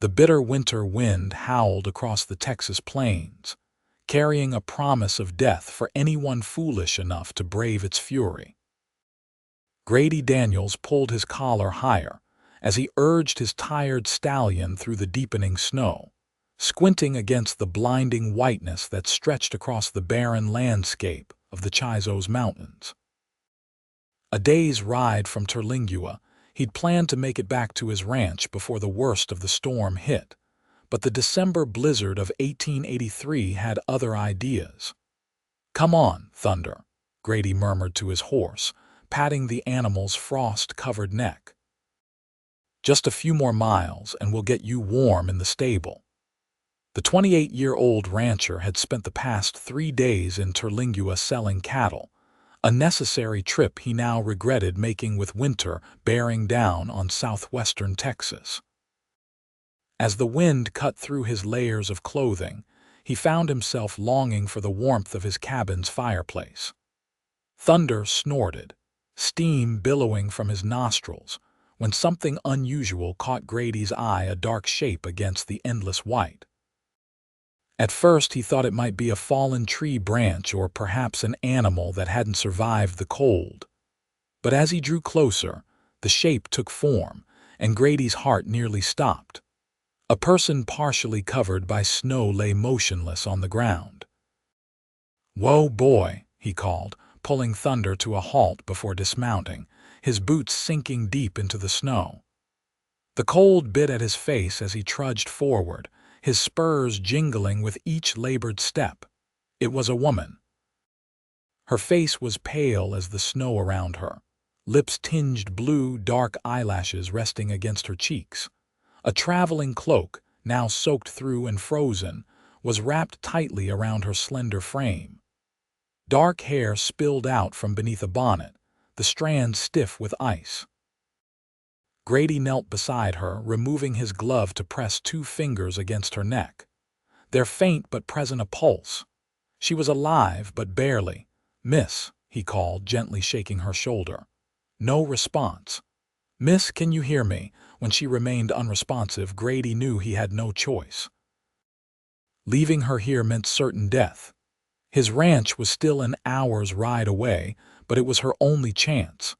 The bitter winter wind howled across the Texas plains, carrying a promise of death for anyone foolish enough to brave its fury. Grady Daniels pulled his collar higher as he urged his tired stallion through the deepening snow, squinting against the blinding whiteness that stretched across the barren landscape of the Chisos Mountains. A day's ride from Terlingua, he'd planned to make it back to his ranch before the worst of the storm hit, but the December blizzard of 1883 had other ideas. "Come on, Thunder," Grady murmured to his horse, patting the animal's frost-covered neck. "Just a few more miles and we'll get you warm in the stable." The 28-year-old rancher had spent the past 3 days in Terlingua selling cattle, a necessary trip he now regretted making with winter bearing down on southwestern Texas. As the wind cut through his layers of clothing, he found himself longing for the warmth of his cabin's fireplace. Thunder snorted, steam billowing from his nostrils, when something unusual caught Grady's eye, a dark shape against the endless white. At first he thought it might be a fallen tree branch or perhaps an animal that hadn't survived the cold. But as he drew closer, the shape took form, and Grady's heart nearly stopped. A person partially covered by snow lay motionless on the ground. "Whoa, boy," he called, pulling Thunder to a halt before dismounting, his boots sinking deep into the snow. The cold bit at his face as he trudged forward, his spurs jingling with each labored step. It was a woman. Her face was pale as the snow around her, lips tinged blue, dark eyelashes resting against her cheeks. A traveling cloak, now soaked through and frozen, was wrapped tightly around her slender frame. Dark hair spilled out from beneath a bonnet, the strands stiff with ice. Grady knelt beside her, removing his glove to press 2 fingers against her neck. There faint but present a pulse. She was alive, but barely. "Miss," he called, gently shaking her shoulder. No response. "Miss, can you hear me?" When she remained unresponsive, Grady knew he had no choice. Leaving her here meant certain death. His ranch was still an hour's ride away, but it was her only chance.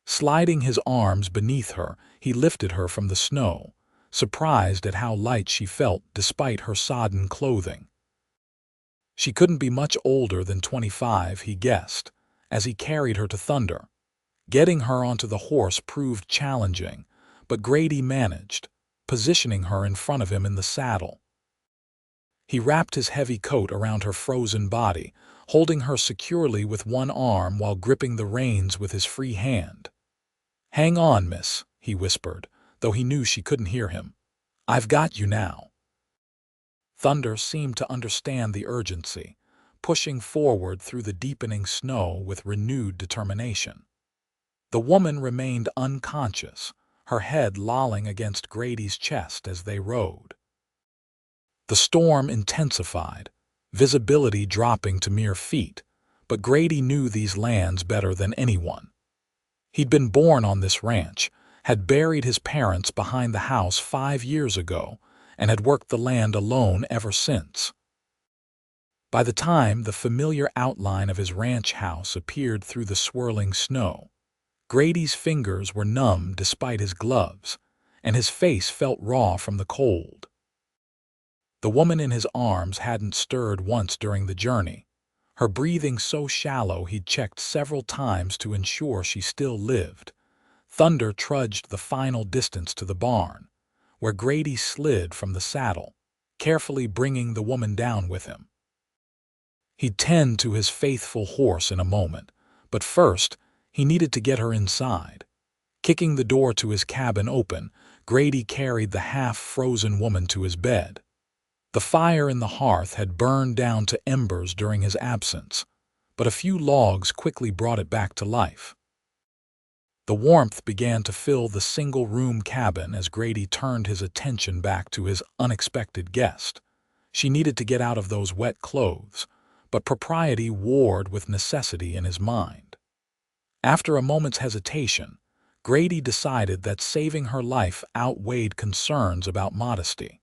Sliding his arms beneath her, he lifted her from the snow, surprised at how light she felt despite her sodden clothing. She couldn't be much older than 25, he guessed, as he carried her to Thunder. Getting her onto the horse proved challenging, but Grady managed, positioning her in front of him in the saddle. He wrapped his heavy coat around her frozen body, holding her securely with one arm while gripping the reins with his free hand. "Hang on, miss," he whispered, though he knew she couldn't hear him. "I've got you now." Thunder seemed to understand the urgency, pushing forward through the deepening snow with renewed determination. The woman remained unconscious, her head lolling against Grady's chest as they rode. The storm intensified, visibility dropping to mere feet, but Grady knew these lands better than anyone. He'd been born on this ranch, had buried his parents behind the house 5 years ago, and had worked the land alone ever since. By the time the familiar outline of his ranch house appeared through the swirling snow, Grady's fingers were numb despite his gloves, and his face felt raw from the cold. The woman in his arms hadn't stirred once during the journey, her breathing so shallow he'd checked several times to ensure she still lived. Thunder trudged the final distance to the barn, where Grady slid from the saddle, carefully bringing the woman down with him. He'd tend to his faithful horse in a moment, but first, he needed to get her inside. Kicking the door to his cabin open, Grady carried the half-frozen woman to his bed. The fire in the hearth had burned down to embers during his absence, but a few logs quickly brought it back to life. The warmth began to fill the single-room cabin as Grady turned his attention back to his unexpected guest. She needed to get out of those wet clothes, but propriety warred with necessity in his mind. After a moment's hesitation, Grady decided that saving her life outweighed concerns about modesty.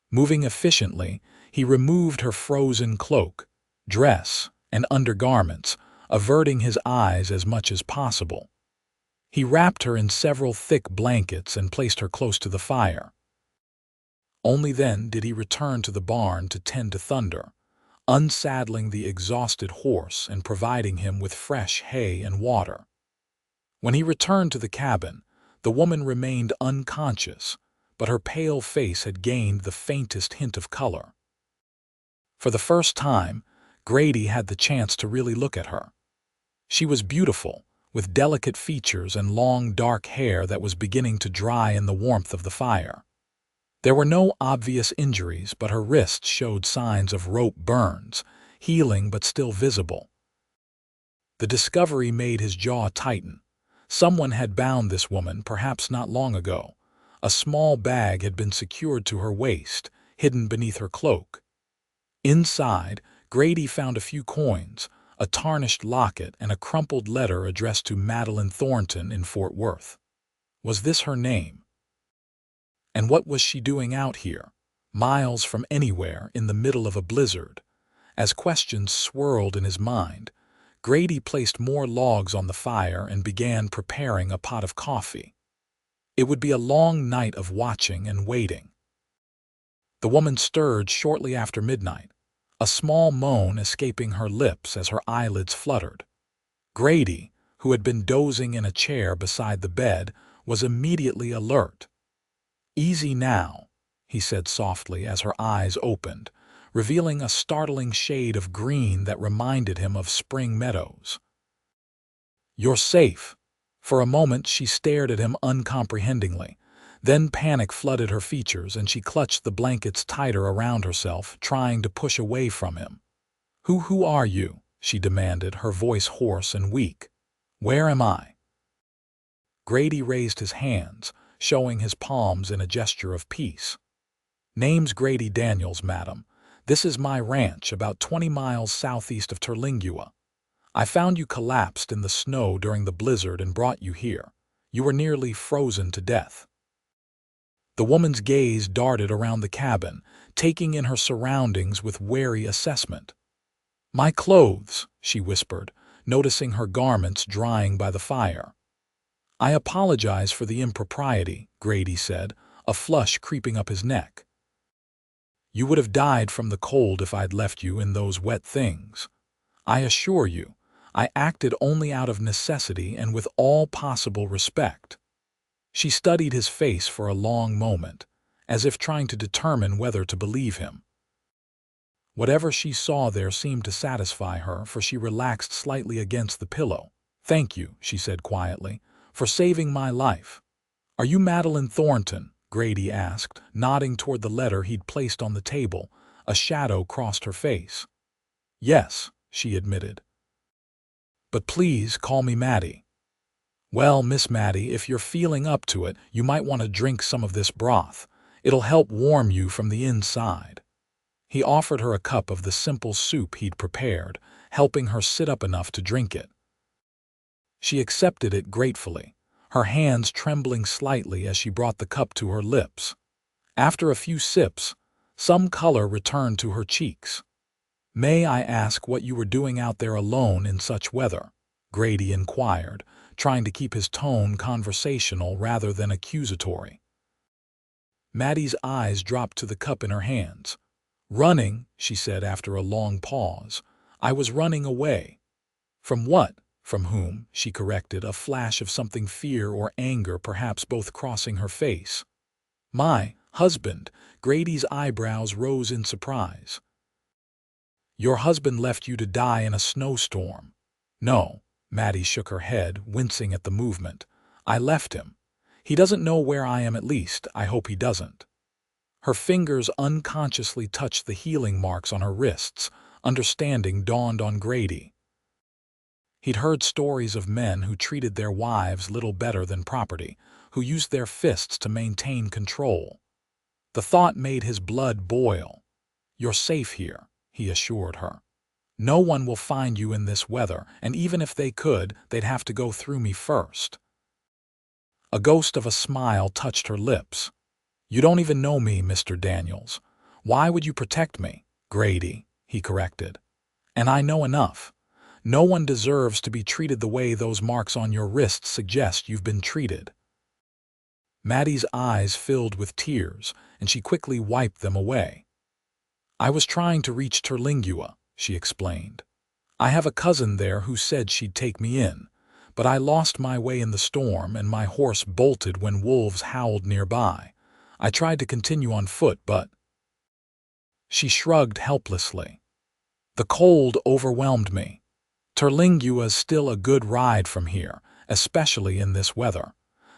Moving efficiently, he removed her frozen cloak, dress, and undergarments, averting his eyes as much as possible. He wrapped her in several thick blankets and placed her close to the fire. Only then did he return to the barn to tend to Thunder, unsaddling the exhausted horse and providing him with fresh hay and water. When he returned to the cabin, the woman remained unconscious, but her pale face had gained the faintest hint of color. For the first time, Grady had the chance to really look at her. She was beautiful, with delicate features and long dark hair that was beginning to dry in the warmth of the fire. There were no obvious injuries, but her wrists showed signs of rope burns, healing but still visible. The discovery made his jaw tighten. Someone had bound this woman, perhaps not long ago. A small bag had been secured to her waist, hidden beneath her cloak. Inside, Grady found a few coins, a tarnished locket, and a crumpled letter addressed to Madeline Thornton in Fort Worth. Was this her name? And what was she doing out here, miles from anywhere, in the middle of a blizzard? As questions swirled in his mind, Grady placed more logs on the fire and began preparing a pot of coffee. It would be a long night of watching and waiting. The woman stirred shortly after midnight, a small moan escaping her lips as her eyelids fluttered. Grady, who had been dozing in a chair beside the bed, was immediately alert. "Easy now," he said softly as her eyes opened, revealing a startling shade of green that reminded him of spring meadows. "You're safe." For a moment she stared at him uncomprehendingly. Then panic flooded her features and she clutched the blankets tighter around herself, trying to push away from him. Who are you?" she demanded, her voice hoarse and weak. "Where am I?" Grady raised his hands, showing his palms in a gesture of peace. "Name's Grady Daniels, madam. This is my ranch about 20 miles southeast of Terlingua. I found you collapsed in the snow during the blizzard and brought you here. You were nearly frozen to death." The woman's gaze darted around the cabin, taking in her surroundings with wary assessment. "My clothes," she whispered, noticing her garments drying by the fire. "I apologize for the impropriety," Grady said, a flush creeping up his neck. "You would have died from the cold if I'd left you in those wet things. I assure you, I acted only out of necessity and with all possible respect." She studied his face for a long moment, as if trying to determine whether to believe him. Whatever she saw there seemed to satisfy her, for she relaxed slightly against the pillow. "Thank you," she said quietly, "for saving my life." "Are you Madeline Thornton?" Grady asked, nodding toward the letter he'd placed on the table. A shadow crossed her face. "Yes," she admitted. "But please call me Maddie." "Well, Miss Maddie, if you're feeling up to it, you might want to drink some of this broth. It'll help warm you from the inside." He offered her a cup of the simple soup he'd prepared, helping her sit up enough to drink it. She accepted it gratefully, her hands trembling slightly as she brought the cup to her lips. After a few sips, some color returned to her cheeks. "May I ask what you were doing out there alone in such weather?" Grady inquired, trying to keep his tone conversational rather than accusatory. Maddie's eyes dropped to the cup in her hands. "Running," she said after a long pause. "I was running away." "From what? From whom?" she corrected, a flash of something fear or anger perhaps both crossing her face. "My husband." Grady's eyebrows rose in surprise. "Your husband left you to die in a snowstorm?" "No." Maddie shook her head, wincing at the movement. "I left him. He doesn't know where I am, at least. I hope he doesn't." Her fingers unconsciously touched the healing marks on her wrists. Understanding dawned on Grady. He'd heard stories of men who treated their wives little better than property, who used their fists to maintain control. The thought made his blood boil. "You're safe here," he assured her. "No one will find you in this weather, and even if they could, they'd have to go through me first." A ghost of a smile touched her lips. "You don't even know me, Mr. Daniels. Why would you protect me?" "Grady," he corrected. "And I know enough. No one deserves to be treated the way those marks on your wrists suggest you've been treated." Maddie's eyes filled with tears, and she quickly wiped them away. "I was trying to reach Terlingua," she explained. "I have a cousin there who said she'd take me in, but I lost my way in the storm and my horse bolted when wolves howled nearby. I tried to continue on foot, but—" She shrugged helplessly. "The cold overwhelmed me. Terlingua's still a good ride from here, especially in this weather.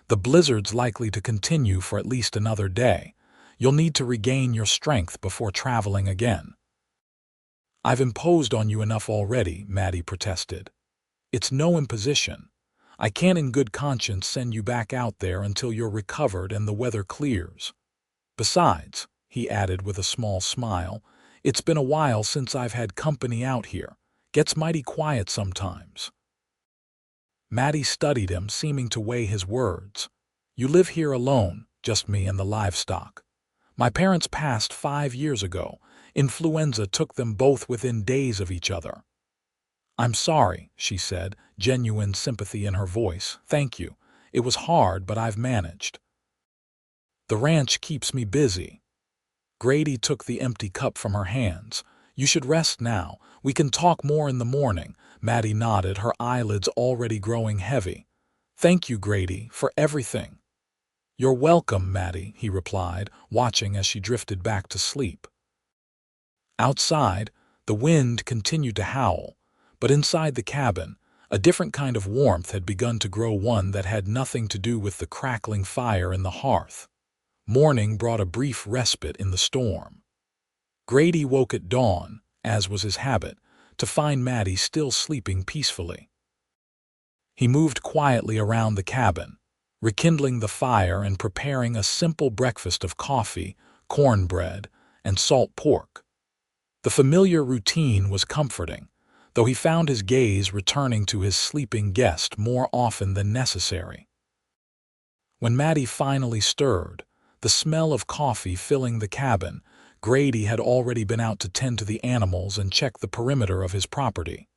The blizzard's likely to continue for at least another day. You'll need to regain your strength before traveling again." "I've imposed on you enough already," Maddie protested. "It's no imposition. I can't in good conscience send you back out there until you're recovered and the weather clears. Besides," he added with a small smile, "it's been a while since I've had company out here. Gets mighty quiet sometimes." Maddie studied him, seeming to weigh his words. "You live here alone, just me and the livestock. My parents passed 5 years ago. Influenza took them both within days of each other." "I'm sorry," she said, genuine sympathy in her voice. "Thank you. It was hard, but I've managed." "The ranch keeps me busy." Grady took the empty cup from her hands. "You should rest now. We can talk more in the morning." Maddie nodded, her eyelids already growing heavy. "Thank you, Grady, for everything." "You're welcome, Maddie," he replied, watching as she drifted back to sleep. Outside, the wind continued to howl, but inside the cabin, a different kind of warmth had begun to grow, one that had nothing to do with the crackling fire in the hearth. Morning brought a brief respite in the storm. Grady woke at dawn, as was his habit, to find Maddie still sleeping peacefully. He moved quietly around the cabin, rekindling the fire and preparing a simple breakfast of coffee, cornbread, and salt pork. The familiar routine was comforting, though he found his gaze returning to his sleeping guest more often than necessary. When Maddie finally stirred, the smell of coffee filling the cabin, Grady had already been out to tend to the animals and check the perimeter of his property.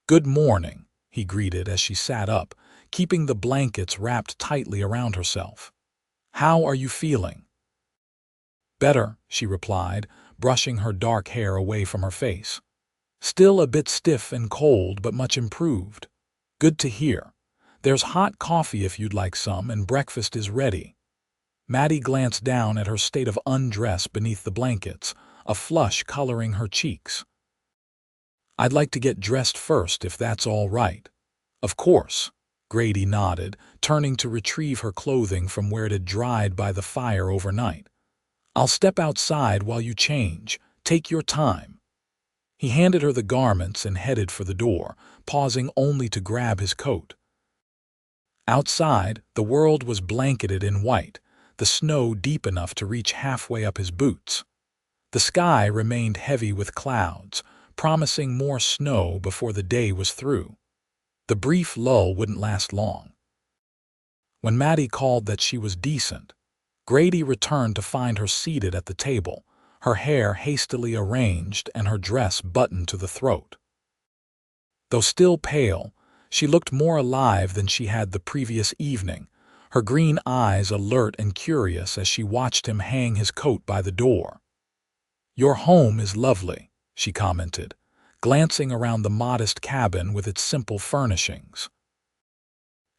"Good morning," he greeted as she sat up, keeping the blankets wrapped tightly around herself. "How are you feeling?" "Better," she replied, brushing her dark hair away from her face. "Still a bit stiff and cold, but much improved." "Good to hear. There's hot coffee if you'd like some, and breakfast is ready." Maddie glanced down at her state of undress beneath the blankets, a flush coloring her cheeks. "I'd like to get dressed first, if that's all right." "Of course," Grady nodded, turning to retrieve her clothing from where it had dried by the fire overnight. "I'll step outside while you change. Take your time." He handed her the garments and headed for the door, pausing only to grab his coat. Outside, the world was blanketed in white, the snow deep enough to reach halfway up his boots. The sky remained heavy with clouds, promising more snow before the day was through. The brief lull wouldn't last long. When Maddie called that she was decent, Grady returned to find her seated at the table, her hair hastily arranged and her dress buttoned to the throat. Though still pale, she looked more alive than she had the previous evening, her green eyes alert and curious as she watched him hang his coat by the door. "Your home is lovely," she commented, glancing around the modest cabin with its simple furnishings.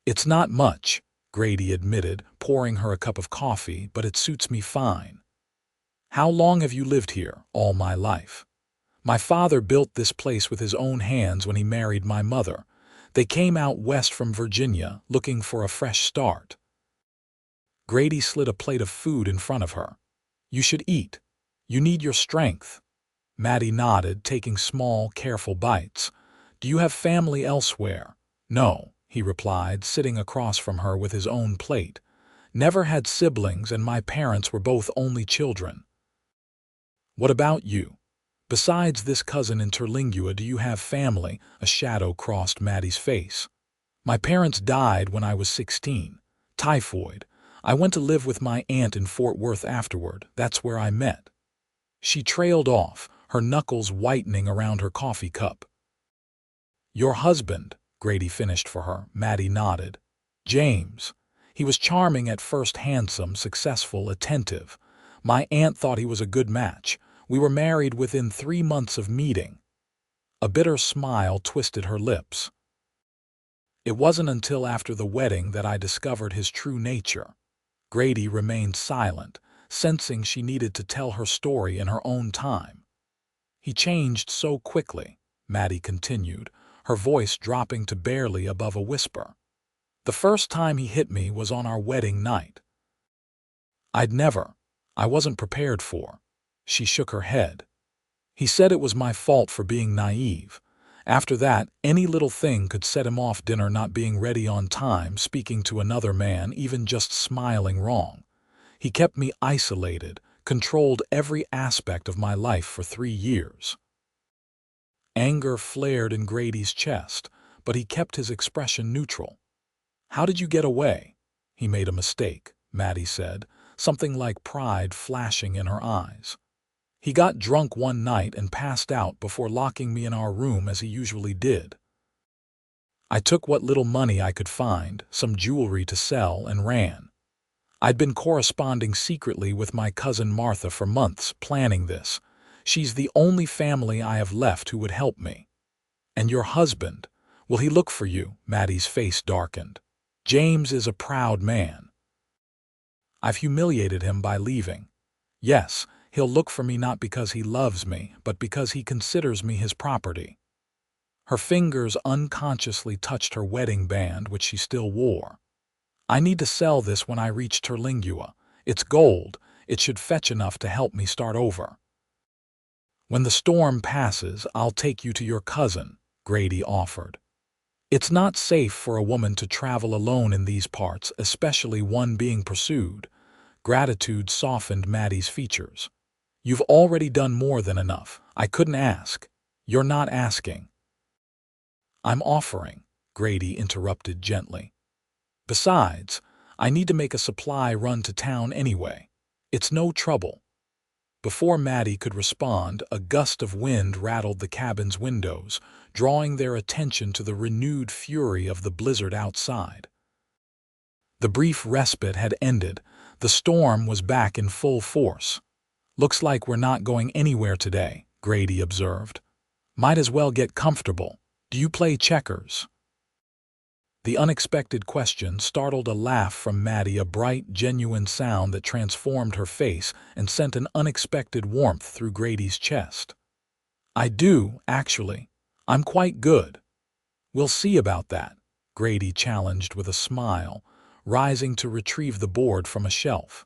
"It's not much," Grady admitted, pouring her a cup of coffee, "but it suits me fine." "How long have you lived here?" "All my life. My father built this place with his own hands when he married my mother. They came out west from Virginia, looking for a fresh start." Grady slid a plate of food in front of her. "You should eat. You need your strength." Maddie nodded, taking small, careful bites. "Do you have family elsewhere?" "No," he replied, sitting across from her with his own plate. "Never had siblings, and my parents were both only children." "What about you? Besides this cousin in Terlingua, do you have family?" A shadow crossed Maddie's face. "My parents died when I was 16. Typhoid. I went to live with my aunt in Fort Worth afterward. That's where I met." She trailed off, her knuckles whitening around her coffee cup. "Your husband," Grady finished for her. Maddie nodded. "James. He was charming at first, handsome, successful, attentive. My aunt thought he was a good match. We were married within 3 months of meeting." A bitter smile twisted her lips. "It wasn't until after the wedding that I discovered his true nature." Grady remained silent, sensing she needed to tell her story in her own time. "He changed so quickly," Maddie continued, her voice dropping to barely above a whisper. "The first time he hit me was on our wedding night. I wasn't prepared for." She shook her head. "He said it was my fault for being naive. After that, any little thing could set him off: dinner not being ready on time, speaking to another man, even just smiling wrong. He kept me isolated, controlled every aspect of my life for 3 years." Anger flared in Grady's chest, but he kept his expression neutral. "How did you get away?" "He made a mistake," Maddie said, something like pride flashing in her eyes. "He got drunk one night and passed out before locking me in our room as he usually did. I took what little money I could find, some jewelry to sell, and ran. I'd been corresponding secretly with my cousin Martha for months, planning this. She's the only family I have left who would help me." "And your husband, will he look for you?" Maddie's face darkened. "James is a proud man." "I've humiliated him by leaving. Yes, he'll look for me not because he loves me, but because he considers me his property." Her fingers unconsciously touched her wedding band, which she still wore. "I need to sell this when I reach Terlingua. It's gold. It should fetch enough to help me start over." "When the storm passes, I'll take you to your cousin," Grady offered. "It's not safe for a woman to travel alone in these parts, especially one being pursued." Gratitude softened Maddie's features. "You've already done more than enough. I couldn't ask." "You're not asking. I'm offering," Grady interrupted gently. "Besides, I need to make a supply run to town anyway. It's no trouble." Before Maddie could respond, a gust of wind rattled the cabin's windows, drawing their attention to the renewed fury of the blizzard outside. The brief respite had ended. The storm was back in full force. "Looks like we're not going anywhere today," Grady observed. "Might as well get comfortable. Do you play checkers?" The unexpected question startled a laugh from Maddie, a bright, genuine sound that transformed her face and sent an unexpected warmth through Grady's chest. "I do, actually. I'm quite good." "We'll see about that," Grady challenged with a smile, rising to retrieve the board from a shelf.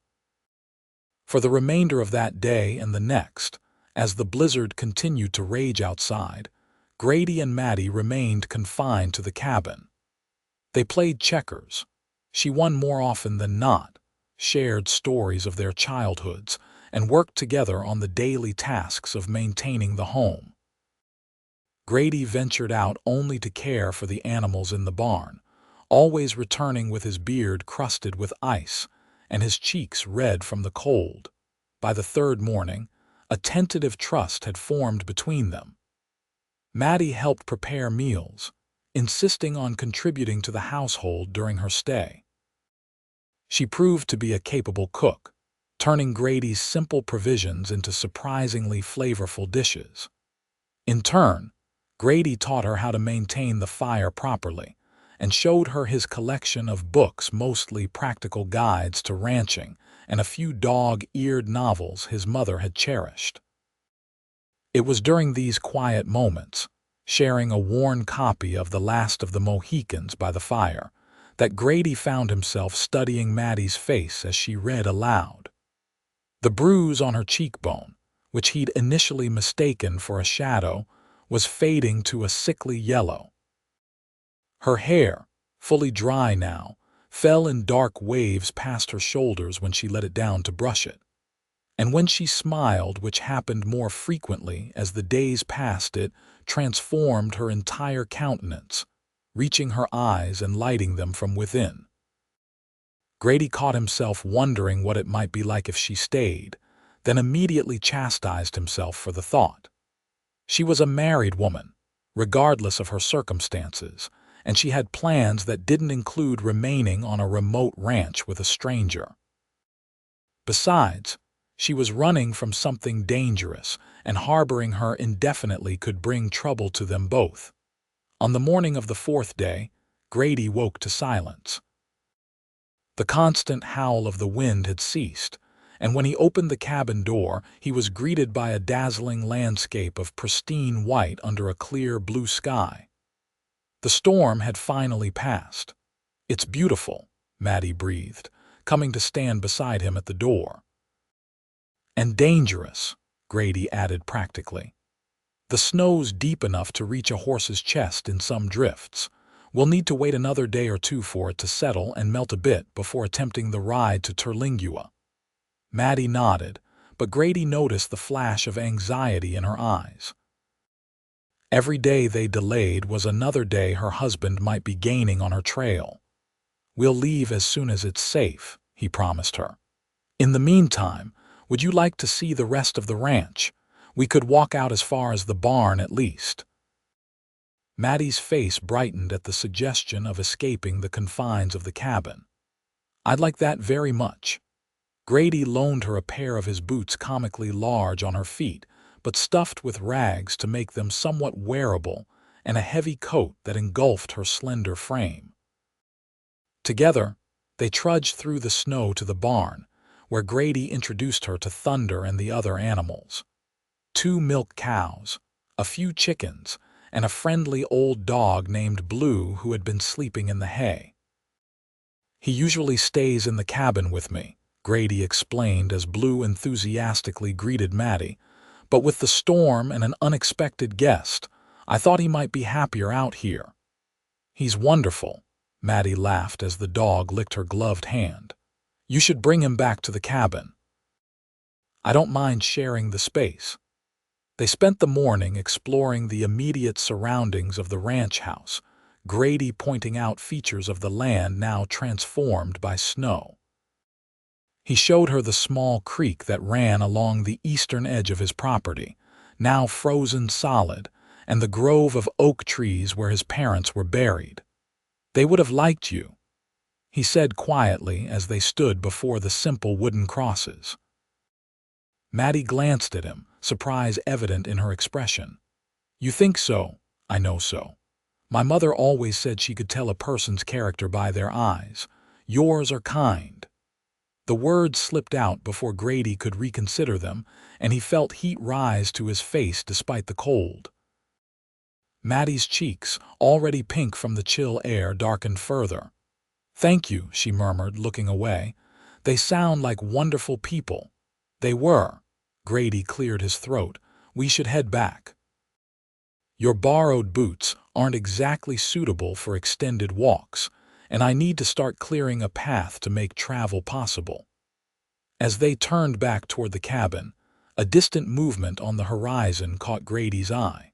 For the remainder of that day and the next, as the blizzard continued to rage outside, Grady and Maddie remained confined to the cabin. They played checkers. She won more often than not, shared stories of their childhoods, and worked together on the daily tasks of maintaining the home. Grady ventured out only to care for the animals in the barn, always returning with his beard crusted with ice and his cheeks red from the cold. By the third morning, a tentative trust had formed between them. Maddie helped prepare meals, insisting on contributing to the household during her stay. She proved to be a capable cook, turning Grady's simple provisions into surprisingly flavorful dishes. In turn, Grady taught her how to maintain the fire properly and showed her his collection of books, mostly practical guides to ranching, and a few dog-eared novels his mother had cherished. It was during these quiet moments, sharing a worn copy of The Last of the Mohicans by the fire, that Grady found himself studying Maddie's face as she read aloud. The bruise on her cheekbone, which he'd initially mistaken for a shadow, was fading to a sickly yellow. Her hair, fully dry now, fell in dark waves past her shoulders when she let it down to brush it. And when she smiled, which happened more frequently as the days passed, it transformed her entire countenance, reaching her eyes and lighting them from within. Grady caught himself wondering what it might be like if she stayed, then immediately chastised himself for the thought. She was a married woman, regardless of her circumstances, and she had plans that didn't include remaining on a remote ranch with a stranger. Besides, she was running from something dangerous, and harboring her indefinitely could bring trouble to them both. On the morning of the fourth day, Grady woke to silence. The constant howl of the wind had ceased, and when he opened the cabin door, he was greeted by a dazzling landscape of pristine white under a clear blue sky. The storm had finally passed. "It's beautiful," Maddie breathed, coming to stand beside him at the door. "And dangerous," Grady added practically. "The snow's deep enough to reach a horse's chest in some drifts. We'll need to wait another day or two for it to settle and melt a bit before attempting the ride to Terlingua." Maddie nodded, but Grady noticed the flash of anxiety in her eyes. Every day they delayed was another day her husband might be gaining on her trail. "We'll leave as soon as it's safe," he promised her. "In the meantime, would you like to see the rest of the ranch? We could walk out as far as the barn at least." Maddie's face brightened at the suggestion of escaping the confines of the cabin. "I'd like that very much." Grady loaned her a pair of his boots comically large on her feet, but stuffed with rags to make them somewhat wearable, and a heavy coat that engulfed her slender frame. Together, they trudged through the snow to the barn, where Grady introduced her to Thunder and the other animals. 2 milk cows, a few chickens, and a friendly old dog named Blue who had been sleeping in the hay. "He usually stays in the cabin with me," Grady explained as Blue enthusiastically greeted Maddie, "but with the storm and an unexpected guest, I thought he might be happier out here." "He's wonderful," Maddie laughed as the dog licked her gloved hand. "You should bring him back to the cabin." "I don't mind sharing the space." They spent the morning exploring the immediate surroundings of the ranch house, Grady pointing out features of the land now transformed by snow. He showed her the small creek that ran along the eastern edge of his property, now frozen solid, and the grove of oak trees where his parents were buried. "They would have liked you," he said quietly as they stood before the simple wooden crosses. Maddie glanced at him, surprise evident in her expression. "You think so? I know so. My mother always said she could tell a person's character by their eyes. Yours are kind." The words slipped out before Grady could reconsider them, and he felt heat rise to his face despite the cold. Maddie's cheeks, already pink from the chill air, darkened further. "Thank you," she murmured, looking away. "They sound like wonderful people." "They were." Grady cleared his throat. "We should head back. Your borrowed boots aren't exactly suitable for extended walks, and I need to start clearing a path to make travel possible." As they turned back toward the cabin, a distant movement on the horizon caught Grady's eye.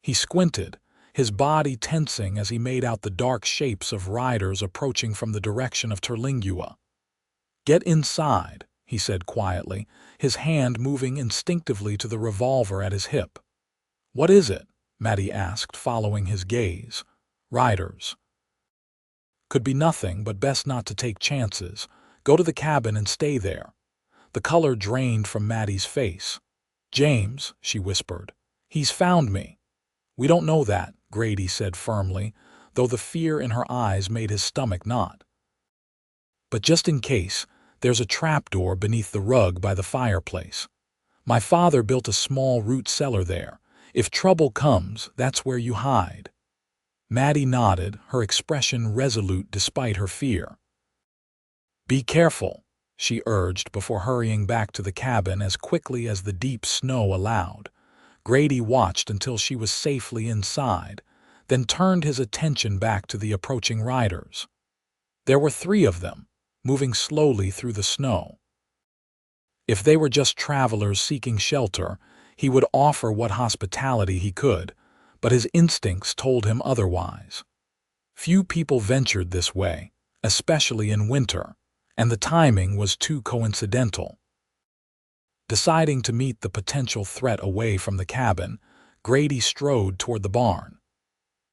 He squinted, his body tensing as he made out the dark shapes of riders approaching from the direction of Terlingua. "Get inside," he said quietly, his hand moving instinctively to the revolver at his hip. "What is it?" Maddie asked, following his gaze. "Riders." "Could be nothing, but best not to take chances. Go to the cabin and stay there." The color drained from Maddie's face. "James," she whispered. "He's found me." "We don't know that," Grady said firmly, though the fear in her eyes made his stomach knot. "But just in case, there's a trapdoor beneath the rug by the fireplace. My father built a small root cellar there. If trouble comes, that's where you hide." Maddie nodded, her expression resolute despite her fear. "Be careful," she urged before hurrying back to the cabin as quickly as the deep snow allowed. Grady watched until she was safely inside, then turned his attention back to the approaching riders. There were 3 of them, moving slowly through the snow. If they were just travelers seeking shelter, he would offer what hospitality he could, but his instincts told him otherwise. Few people ventured this way, especially in winter, and the timing was too coincidental. Deciding to meet the potential threat away from the cabin, Grady strode toward the barn.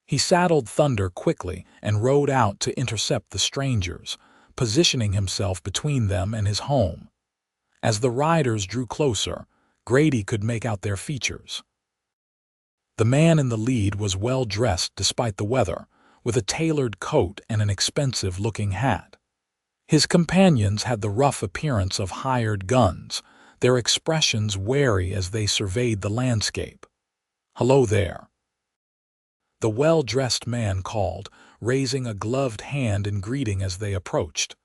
He saddled Thunder quickly and rode out to intercept the strangers, positioning himself between them and his home. As the riders drew closer, Grady could make out their features. The man in the lead was well dressed despite the weather, with a tailored coat and an expensive-looking hat. His companions had the rough appearance of hired guns, their expressions wary as they surveyed the landscape. "Hello there," the well-dressed man called, raising a gloved hand in greeting as they approached.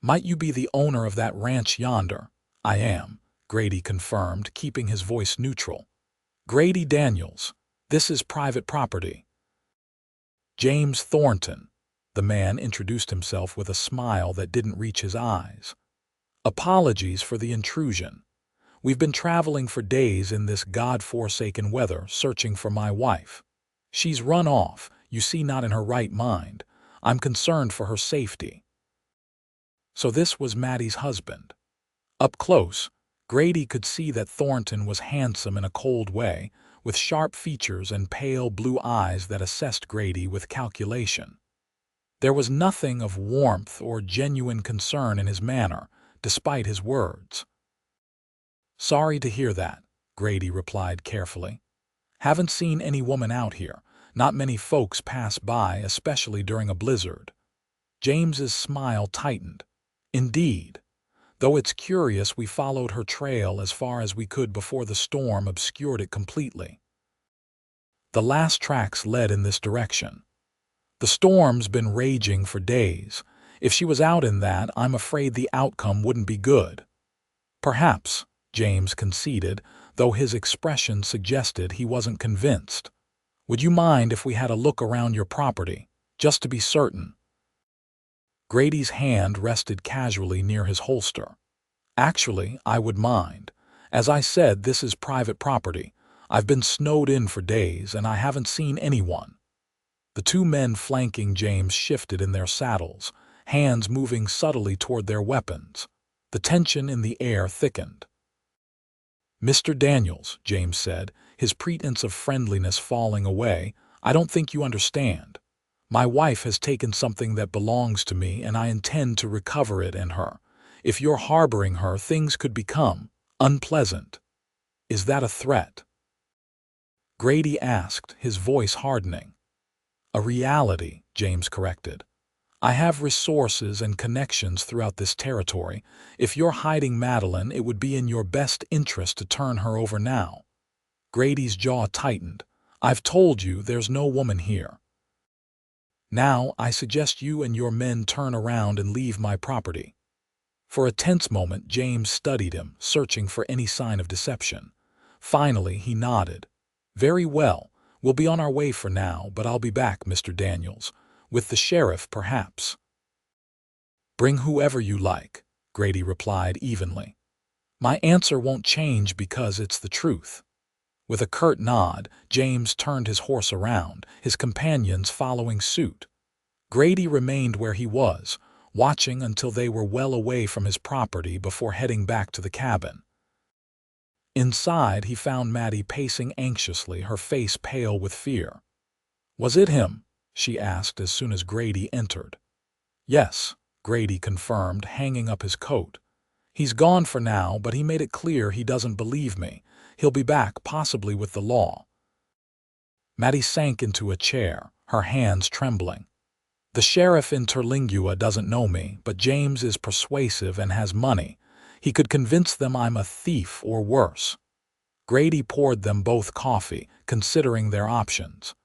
"Might you be the owner of that ranch yonder?" "I am," Grady confirmed, keeping his voice neutral. "Grady Daniels. This is private property." "James Thornton," the man introduced himself with a smile that didn't reach his eyes. "Apologies for the intrusion. We've been traveling for days in this God-forsaken weather searching for my wife. She's run off, you see, not in her right mind. I'm concerned for her safety." So this was Maddie's husband. Up close, Grady could see that Thornton was handsome in a cold way, with sharp features and pale blue eyes that assessed Grady with calculation. There was nothing of warmth or genuine concern in his manner, despite his words. "Sorry to hear that," Grady replied carefully. "Haven't seen any woman out here. Not many folks pass by, especially during a blizzard." James's smile tightened. "Indeed. Though it's curious, we followed her trail as far as we could before the storm obscured it completely. The last tracks led in this direction. The storm's been raging for days. If she was out in that, I'm afraid the outcome wouldn't be good." "Perhaps," James conceded, though his expression suggested he wasn't convinced. "Would you mind if we had a look around your property, just to be certain?" Grady's hand rested casually near his holster. "Actually, I would mind. As I said, this is private property. I've been snowed in for days, and I haven't seen anyone." The two men flanking James shifted in their saddles, hands moving subtly toward their weapons. The tension in the air thickened. "Mr. Daniels," James said, his pretense of friendliness falling away, "I don't think you understand. My wife has taken something that belongs to me, and I intend to recover it and her. If you're harboring her, things could become unpleasant." "Is that a threat?" Grady asked, his voice hardening. "A reality," James corrected. "I have resources and connections throughout this territory. If you're hiding Madeline, it would be in your best interest to turn her over now." Grady's jaw tightened. "I've told you there's no woman here. Now I suggest you and your men turn around and leave my property." For a tense moment, James studied him, searching for any sign of deception. Finally, he nodded. "Very well. We'll be on our way for now, but I'll be back, Mr. Daniels. With the sheriff, perhaps." "Bring whoever you like," Grady replied evenly. "My answer won't change because it's the truth." With a curt nod, James turned his horse around, his companions following suit. Grady remained where he was, watching until they were well away from his property before heading back to the cabin. Inside, he found Maddie pacing anxiously, her face pale with fear. "Was it him?" she asked as soon as Grady entered. "Yes," Grady confirmed, hanging up his coat. "He's gone for now, but he made it clear he doesn't believe me. He'll be back, possibly with the law." Maddie sank into a chair, her hands trembling. "The sheriff in Terlingua doesn't know me, but James is persuasive and has money. He could convince them I'm a thief or worse." Grady poured them both coffee, considering their options.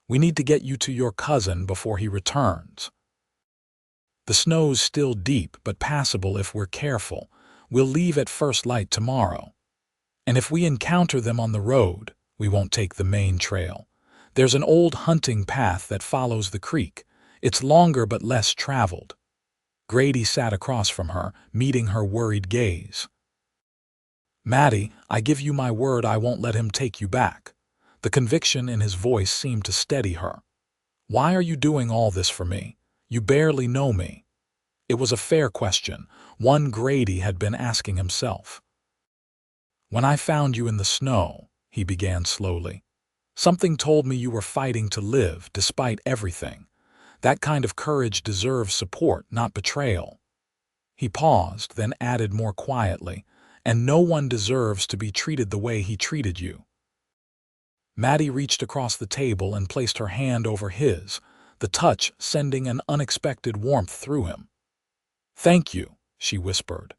"We need to get you to your cousin before he returns. The snow's still deep, but passable if we're careful. We'll leave at first light tomorrow. And if we encounter them on the road, we won't take the main trail. There's an old hunting path that follows the creek. It's longer but less traveled." Grady sat across from her, meeting her worried gaze. "Maddie, I give you my word I won't let him take you back." The conviction in his voice seemed to steady her. "Why are you doing all this for me? You barely know me." It was a fair question, one Grady had been asking himself. "When I found you in the snow," he began slowly, "something told me you were fighting to live despite everything. That kind of courage deserves support, not betrayal." He paused, then added more quietly, "And no one deserves to be treated the way he treated you." Maddie reached across the table and placed her hand over his, the touch sending an unexpected warmth through him. "Thank you," she whispered.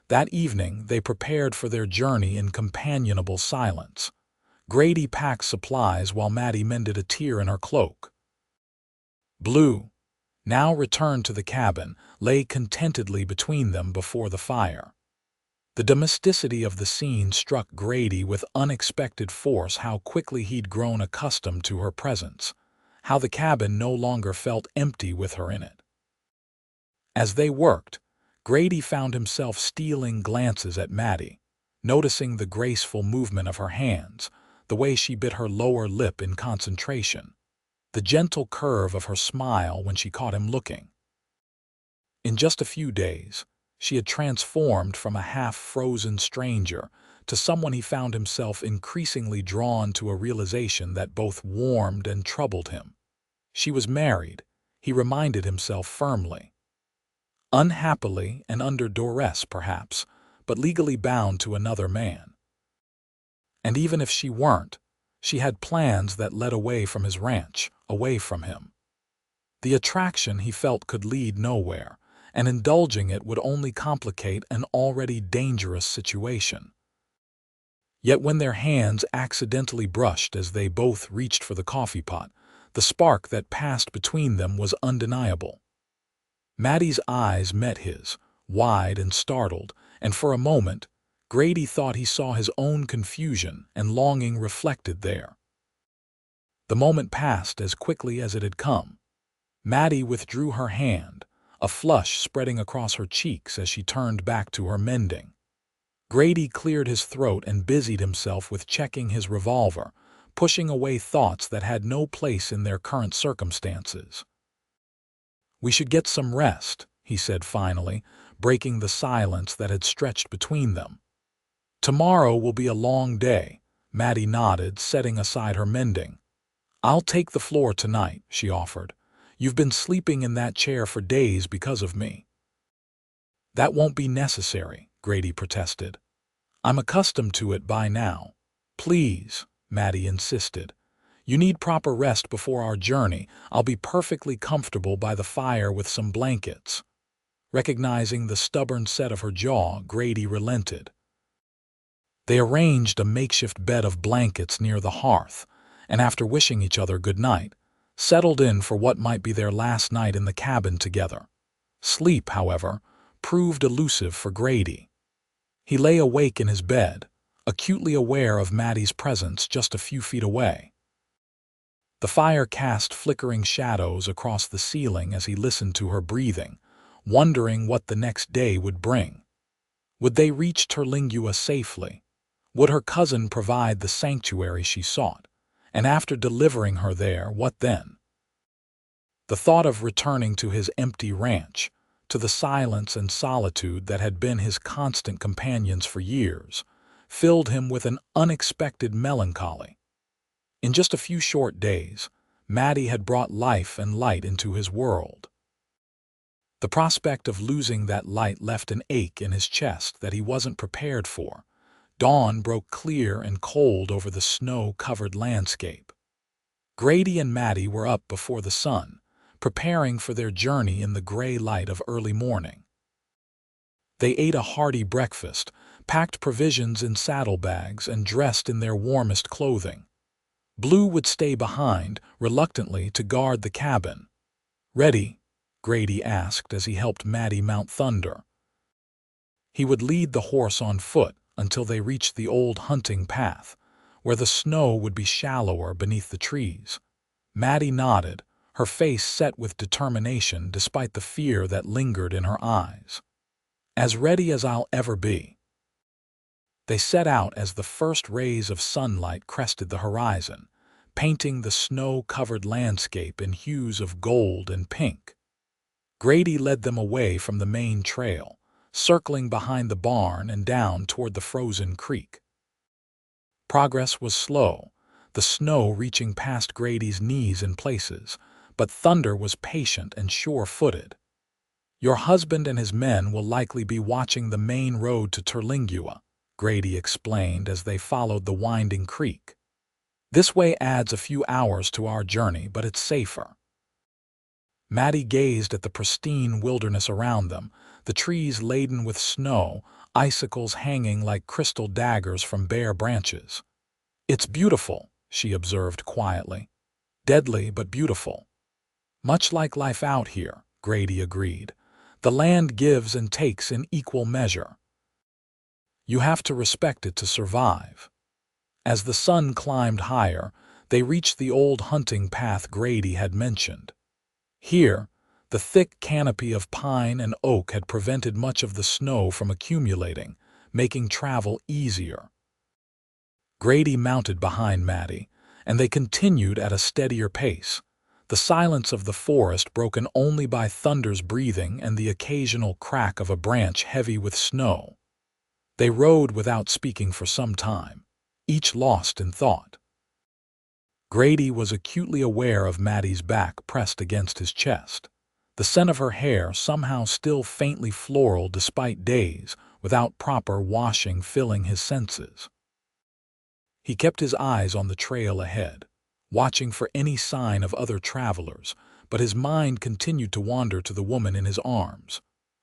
That evening, they prepared for their journey in companionable silence. Grady packed supplies while Maddie mended a tear in her cloak. Blue, now returned to the cabin, lay contentedly between them before the fire. The domesticity of the scene struck Grady with unexpected force. How quickly he'd grown accustomed to her presence, how the cabin no longer felt empty with her in it. As they worked, Grady found himself stealing glances at Maddie, noticing the graceful movement of her hands, the way she bit her lower lip in concentration, the gentle curve of her smile when she caught him looking. In just a few days, she had transformed from a half-frozen stranger to someone he found himself increasingly drawn to, a realization that both warmed and troubled him. She was married, he reminded himself firmly. Unhappily and under duress, perhaps, but legally bound to another man. And even if she weren't, she had plans that led away from his ranch, away from him. The attraction he felt could lead nowhere, and indulging it would only complicate an already dangerous situation. Yet when their hands accidentally brushed as they both reached for the coffee pot, the spark that passed between them was undeniable. Maddie's eyes met his, wide and startled, and for a moment, Grady thought he saw his own confusion and longing reflected there. The moment passed as quickly as it had come. Maddie withdrew her hand, a flush spreading across her cheeks as she turned back to her mending. Grady cleared his throat and busied himself with checking his revolver, pushing away thoughts that had no place in their current circumstances. "We should get some rest," he said finally, breaking the silence that had stretched between them. "Tomorrow will be a long day," Maddie nodded, setting aside her mending. "I'll take the floor tonight," she offered. "You've been sleeping in that chair for days because of me." "That won't be necessary," Grady protested. "I'm accustomed to it by now." "Please," Maddie insisted. "You need proper rest before our journey. I'll be perfectly comfortable by the fire with some blankets." Recognizing the stubborn set of her jaw, Grady relented. They arranged a makeshift bed of blankets near the hearth, and after wishing each other good night, settled in for what might be their last night in the cabin together. Sleep, however, proved elusive for Grady. He lay awake in his bed, acutely aware of Maddie's presence just a few feet away. The fire cast flickering shadows across the ceiling as he listened to her breathing, wondering what the next day would bring. Would they reach Terlingua safely? Would her cousin provide the sanctuary she sought? And after delivering her there, what then? The thought of returning to his empty ranch, to the silence and solitude that had been his constant companions for years, filled him with an unexpected melancholy. In just a few short days, Maddie had brought life and light into his world. The prospect of losing that light left an ache in his chest that he wasn't prepared for. Dawn broke clear and cold over the snow-covered landscape. Grady and Maddie were up before the sun, preparing for their journey in the gray light of early morning. They ate a hearty breakfast, packed provisions in saddlebags, and dressed in their warmest clothing. Blue would stay behind, reluctantly, to guard the cabin. "Ready?" Grady asked as he helped Maddie mount Thunder. He would lead the horse on foot until they reached the old hunting path, where the snow would be shallower beneath the trees. Maddie nodded, her face set with determination despite the fear that lingered in her eyes. "As ready as I'll ever be." They set out as the first rays of sunlight crested the horizon, painting the snow-covered landscape in hues of gold and pink. Grady led them away from the main trail, circling behind the barn and down toward the frozen creek. Progress was slow, the snow reaching past Grady's knees in places, but Thunder was patient and sure-footed. "Your husband and his men will likely be watching the main road to Terlingua," Grady explained as they followed the winding creek. "This way adds a few hours to our journey, but it's safer." Maddie gazed at the pristine wilderness around them, the trees laden with snow, icicles hanging like crystal daggers from bare branches. "It's beautiful," she observed quietly. "Deadly but beautiful." "Much like life out here," Grady agreed. "The land gives and takes in equal measure. You have to respect it to survive." As the sun climbed higher, they reached the old hunting path Grady had mentioned. Here, the thick canopy of pine and oak had prevented much of the snow from accumulating, making travel easier. Grady mounted behind Maddie, and they continued at a steadier pace, the silence of the forest broken only by Thunder's breathing and the occasional crack of a branch heavy with snow. They rode without speaking for some time, each lost in thought. Grady was acutely aware of Maddie's back pressed against his chest, the scent of her hair somehow still faintly floral despite days without proper washing filling his senses. He kept his eyes on the trail ahead, watching for any sign of other travelers, but his mind continued to wander to the woman in his arms.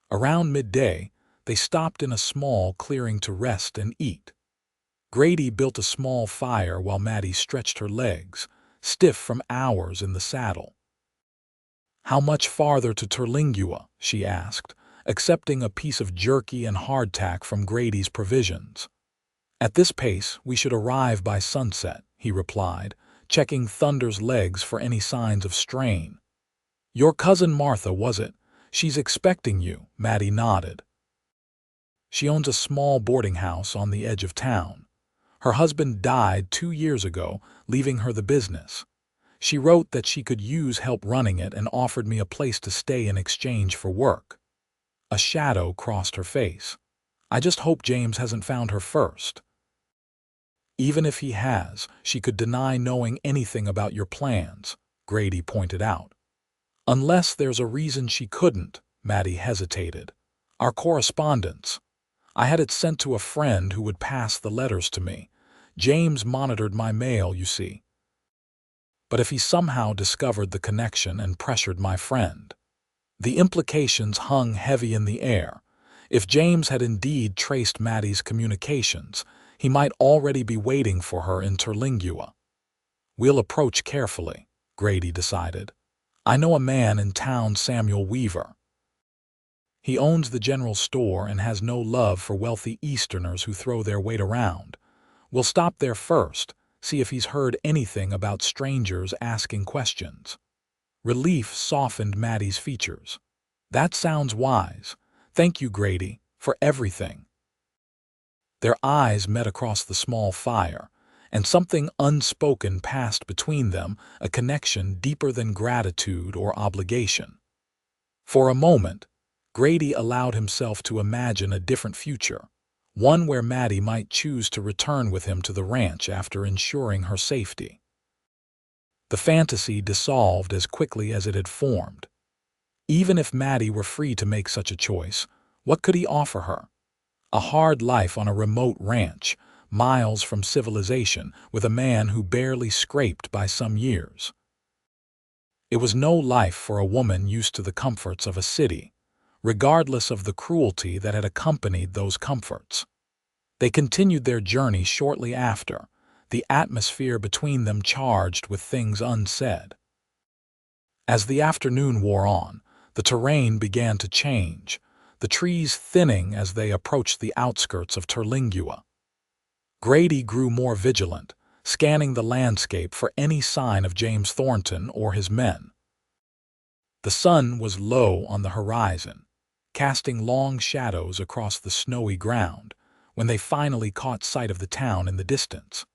Around midday, they stopped in a small clearing to rest and eat. Grady built a small fire while Maddie stretched her legs, stiff from hours in the saddle. "How much farther to Terlingua?" she asked, accepting a piece of jerky and hardtack from Grady's provisions. "At this pace, we should arrive by sunset," he replied, checking Thunder's legs for any signs of strain. "Your cousin Martha, was it? She's expecting you," Maddie nodded. "She owns a small boarding house on the edge of town. Her husband died 2 years ago, leaving her the business. She wrote that she could use help running it and offered me a place to stay in exchange for work." A shadow crossed her face. "I just hope James hasn't found her first." "Even if he has, she could deny knowing anything about your plans," Grady pointed out. "Unless there's a reason she couldn't," Maddie hesitated. "Our correspondence. I had it sent to a friend who would pass the letters to me. James monitored my mail, you see. But if he somehow discovered the connection and pressured my friend?" The implications hung heavy in the air. If James had indeed traced Maddie's communications, he might already be waiting for her in Terlingua. "We'll approach carefully," Grady decided. "I know a man in town, Samuel Weaver. He owns the general store and has no love for wealthy Easterners who throw their weight around. We'll stop there first, see if he's heard anything about strangers asking questions." Relief softened Maddie's features. "That sounds wise. Thank you, Grady, for everything." Their eyes met across the small fire, and something unspoken passed between them, a connection deeper than gratitude or obligation. For a moment, Grady allowed himself to imagine a different future, one where Maddie might choose to return with him to the ranch after ensuring her safety. The fantasy dissolved as quickly as it had formed. Even if Maddie were free to make such a choice, what could he offer her? A hard life on a remote ranch, miles from civilization, with a man who barely scraped by some years. It was no life for a woman used to the comforts of a city, regardless of the cruelty that had accompanied those comforts. They continued their journey shortly after, the atmosphere between them charged with things unsaid. As the afternoon wore on, the terrain began to change, the trees thinning as they approached the outskirts of Terlingua. Grady grew more vigilant, scanning the landscape for any sign of James Thornton or his men. The sun was low on the horizon, casting long shadows across the snowy ground, when they finally caught sight of the town in the distance.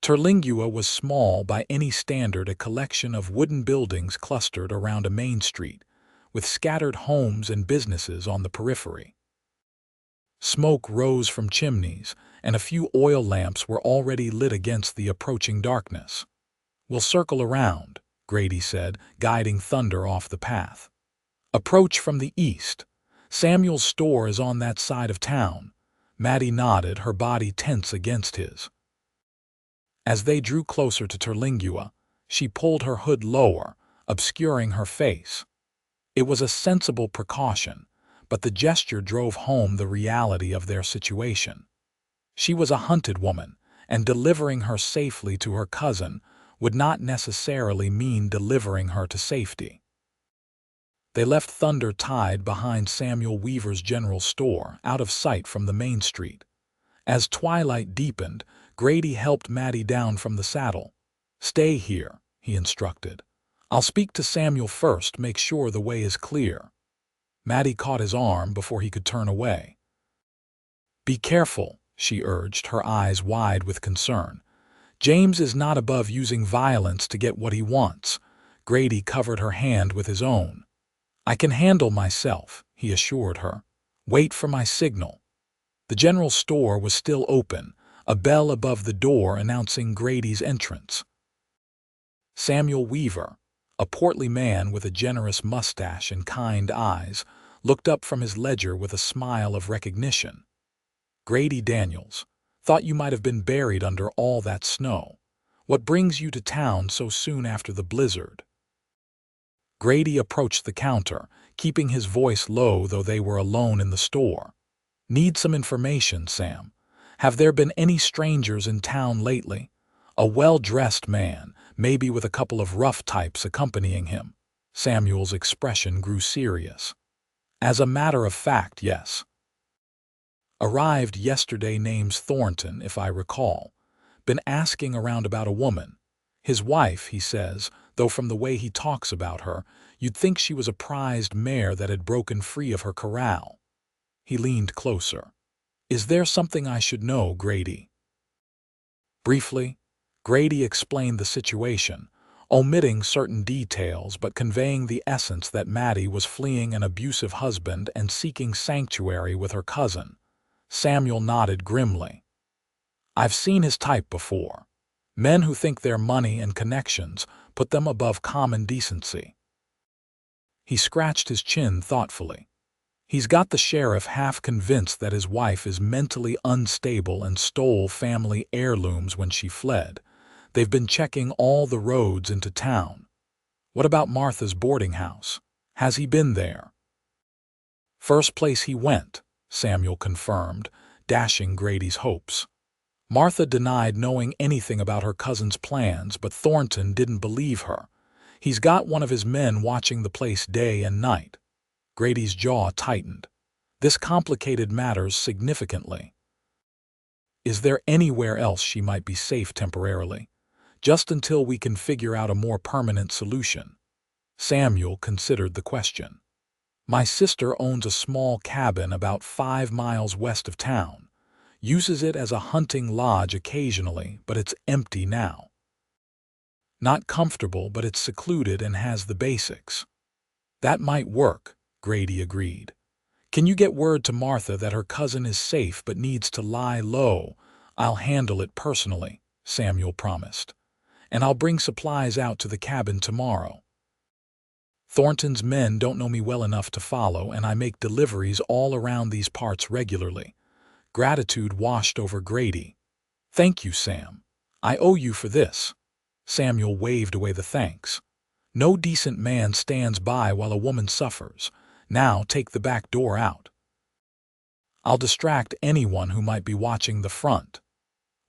Terlingua was small by any standard, a collection of wooden buildings clustered around a main street, with scattered homes and businesses on the periphery. Smoke rose from chimneys, and a few oil lamps were already lit against the approaching darkness. "We'll circle around," Grady said, guiding Thunder off the path. "Approach from the east. Samuel's store is on that side of town." Maddie nodded, her body tense against his. As they drew closer to Terlingua, she pulled her hood lower, obscuring her face. It was a sensible precaution, but the gesture drove home the reality of their situation. She was a hunted woman, and delivering her safely to her cousin would not necessarily mean delivering her to safety. They left Thunder tied behind Samuel Weaver's general store, out of sight from the main street. As twilight deepened, Grady helped Maddie down from the saddle. "Stay here," he instructed. "I'll speak to Samuel first, make sure the way is clear." Maddie caught his arm before he could turn away. "Be careful," she urged, her eyes wide with concern. "James is not above using violence to get what he wants." Grady covered her hand with his own. "I can handle myself," he assured her. "Wait for my signal." The general store was still open, a bell above the door announcing Grady's entrance. Samuel Weaver, a portly man with a generous mustache and kind eyes, looked up from his ledger with a smile of recognition. "Grady Daniels, thought you might have been buried under all that snow. What brings you to town so soon after the blizzard?" Grady approached the counter, keeping his voice low though they were alone in the store. "Need some information, Sam. Have there been any strangers in town lately?" A well-dressed man, maybe with a couple of rough types accompanying him. Samuel's expression grew serious. "As a matter of fact, yes. Arrived yesterday, name's Thornton, if I recall. Been asking around about a woman. His wife, he says, though from the way he talks about her, you'd think she was a prized mare that had broken free of her corral." He leaned closer. "Is there something I should know, Grady?" Briefly, Grady explained the situation, omitting certain details but conveying the essence that Maddie was fleeing an abusive husband and seeking sanctuary with her cousin. Samuel nodded grimly. "I've seen his type before. Men who think their money and connections put them above common decency." He scratched his chin thoughtfully. "He's got the sheriff half convinced that his wife is mentally unstable and stole family heirlooms when she fled. They've been checking all the roads into town." "What about Martha's boarding house? Has he been there?" "First place he went," Samuel confirmed, dashing Grady's hopes. Martha denied knowing anything about her cousin's plans, but Thornton didn't believe her. "He's got one of his men watching the place day and night." Grady's jaw tightened. This complicated matters significantly. "Is there anywhere else she might be safe temporarily? Just until we can figure out a more permanent solution." Samuel considered the question. "My sister owns a small cabin about 5 miles west of town. Uses it as a hunting lodge occasionally, but it's empty now. Not comfortable, but it's secluded and has the basics." "That might work," Grady agreed. "Can you get word to Martha that her cousin is safe but needs to lie low?" "I'll handle it personally," Samuel promised. "And I'll bring supplies out to the cabin tomorrow. Thornton's men don't know me well enough to follow, and I make deliveries all around these parts regularly." Gratitude washed over Grady. "Thank you, Sam. I owe you for this." Samuel waved away the thanks. "No decent man stands by while a woman suffers. Now take the back door out. I'll distract anyone who might be watching the front."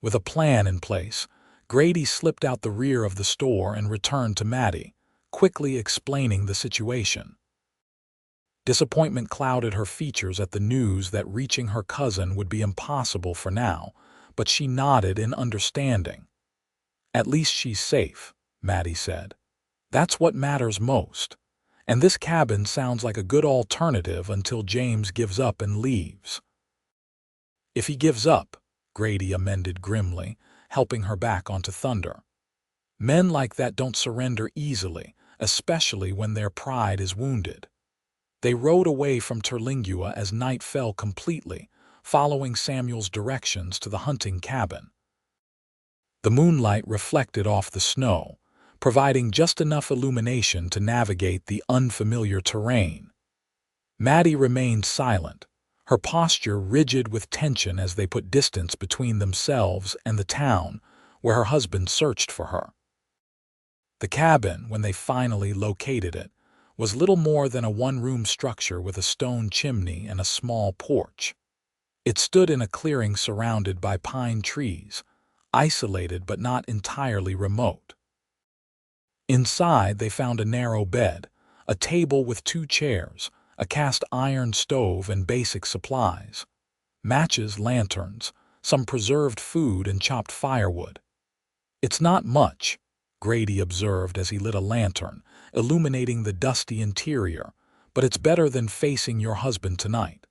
With a plan in place, Grady slipped out the rear of the store and returned to Maddie, quickly explaining the situation. Disappointment clouded her features at the news that reaching her cousin would be impossible for now, but she nodded in understanding. "At least she's safe," Maddie said. "That's what matters most. And this cabin sounds like a good alternative until James gives up and leaves." "If he gives up," Grady amended grimly, helping her back onto Thunder. "Men like that don't surrender easily, especially when their pride is wounded." They rode away from Terlingua as night fell completely, following Samuel's directions to the hunting cabin. The moonlight reflected off the snow, providing just enough illumination to navigate the unfamiliar terrain. Maddie remained silent, her posture rigid with tension as they put distance between themselves and the town where her husband searched for her. The cabin, when they finally located it, was little more than a one-room structure with a stone chimney and a small porch. It stood in a clearing surrounded by pine trees, isolated but not entirely remote. Inside, they found a narrow bed, a table with 2 chairs, a cast-iron stove and basic supplies, matches, lanterns, some preserved food and chopped firewood. "It's not much," Grady observed as he lit a lantern, illuminating the dusty interior, "but it's better than facing your husband tonight."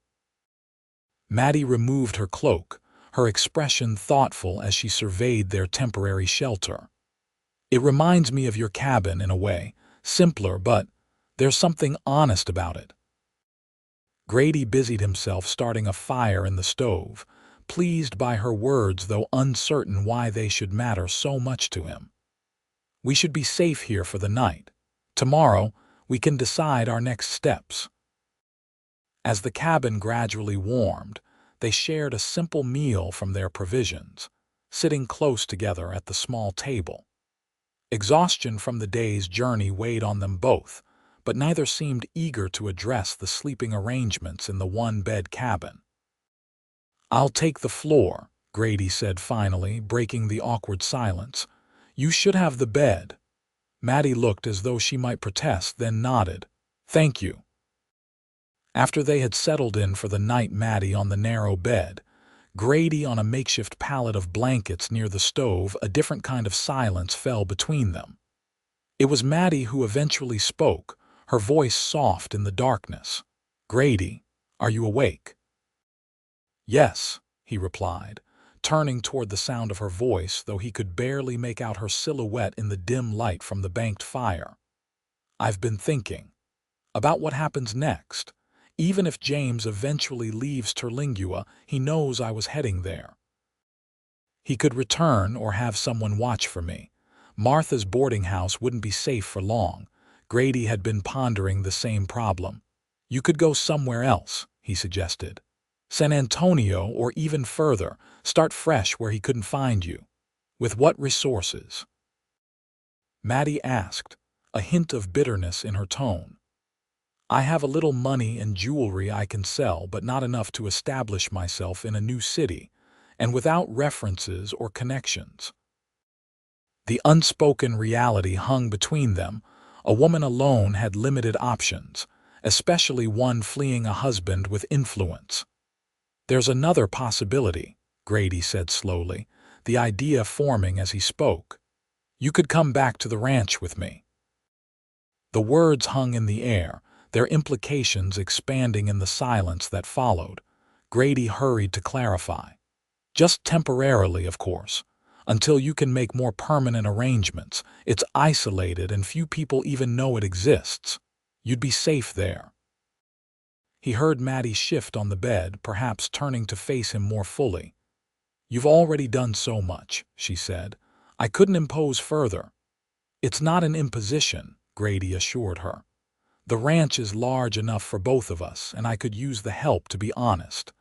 Maddie removed her cloak, her expression thoughtful as she surveyed their temporary shelter. "It reminds me of your cabin in a way, simpler, but there's something honest about it." Grady busied himself starting a fire in the stove, pleased by her words though uncertain why they should matter so much to him. "We should be safe here for the night. Tomorrow, we can decide our next steps." As the cabin gradually warmed, they shared a simple meal from their provisions, sitting close together at the small table. Exhaustion from the day's journey weighed on them both, but neither seemed eager to address the sleeping arrangements in the one-bed cabin. "I'll take the floor," Grady said finally, breaking the awkward silence. "You should have the bed." Maddie looked as though she might protest, then nodded. "Thank you." After they had settled in for the night, Maddie on the narrow bed, Grady on a makeshift pallet of blankets near the stove, a different kind of silence fell between them. It was Maddie who eventually spoke, her voice soft in the darkness. "Grady, are you awake?" "Yes," he replied, turning toward the sound of her voice, though he could barely make out her silhouette in the dim light from the banked fire. "I've been thinking about what happens next. Even if James eventually leaves Terlingua, he knows I was heading there. He could return or have someone watch for me. Martha's boarding house wouldn't be safe for long." Grady had been pondering the same problem. "You could go somewhere else," he suggested. "San Antonio or even further, start fresh where he couldn't find you." "With what resources?" Maddie asked, a hint of bitterness in her tone. "I have a little money and jewelry I can sell, but not enough to establish myself in a new city, and without references or connections." The unspoken reality hung between them. A woman alone had limited options, especially one fleeing a husband with influence. "There's another possibility," Grady said slowly, the idea forming as he spoke. "You could come back to the ranch with me." The words hung in the air, their implications expanding in the silence that followed. Grady hurried to clarify. "Just temporarily, of course. Until you can make more permanent arrangements. It's isolated and few people even know it exists. You'd be safe there." He heard Maddie shift on the bed, perhaps turning to face him more fully. "You've already done so much," she said. "I couldn't impose further." "It's not an imposition," Grady assured her. "The ranch is large enough for both of us, and I could use the help, to be honest.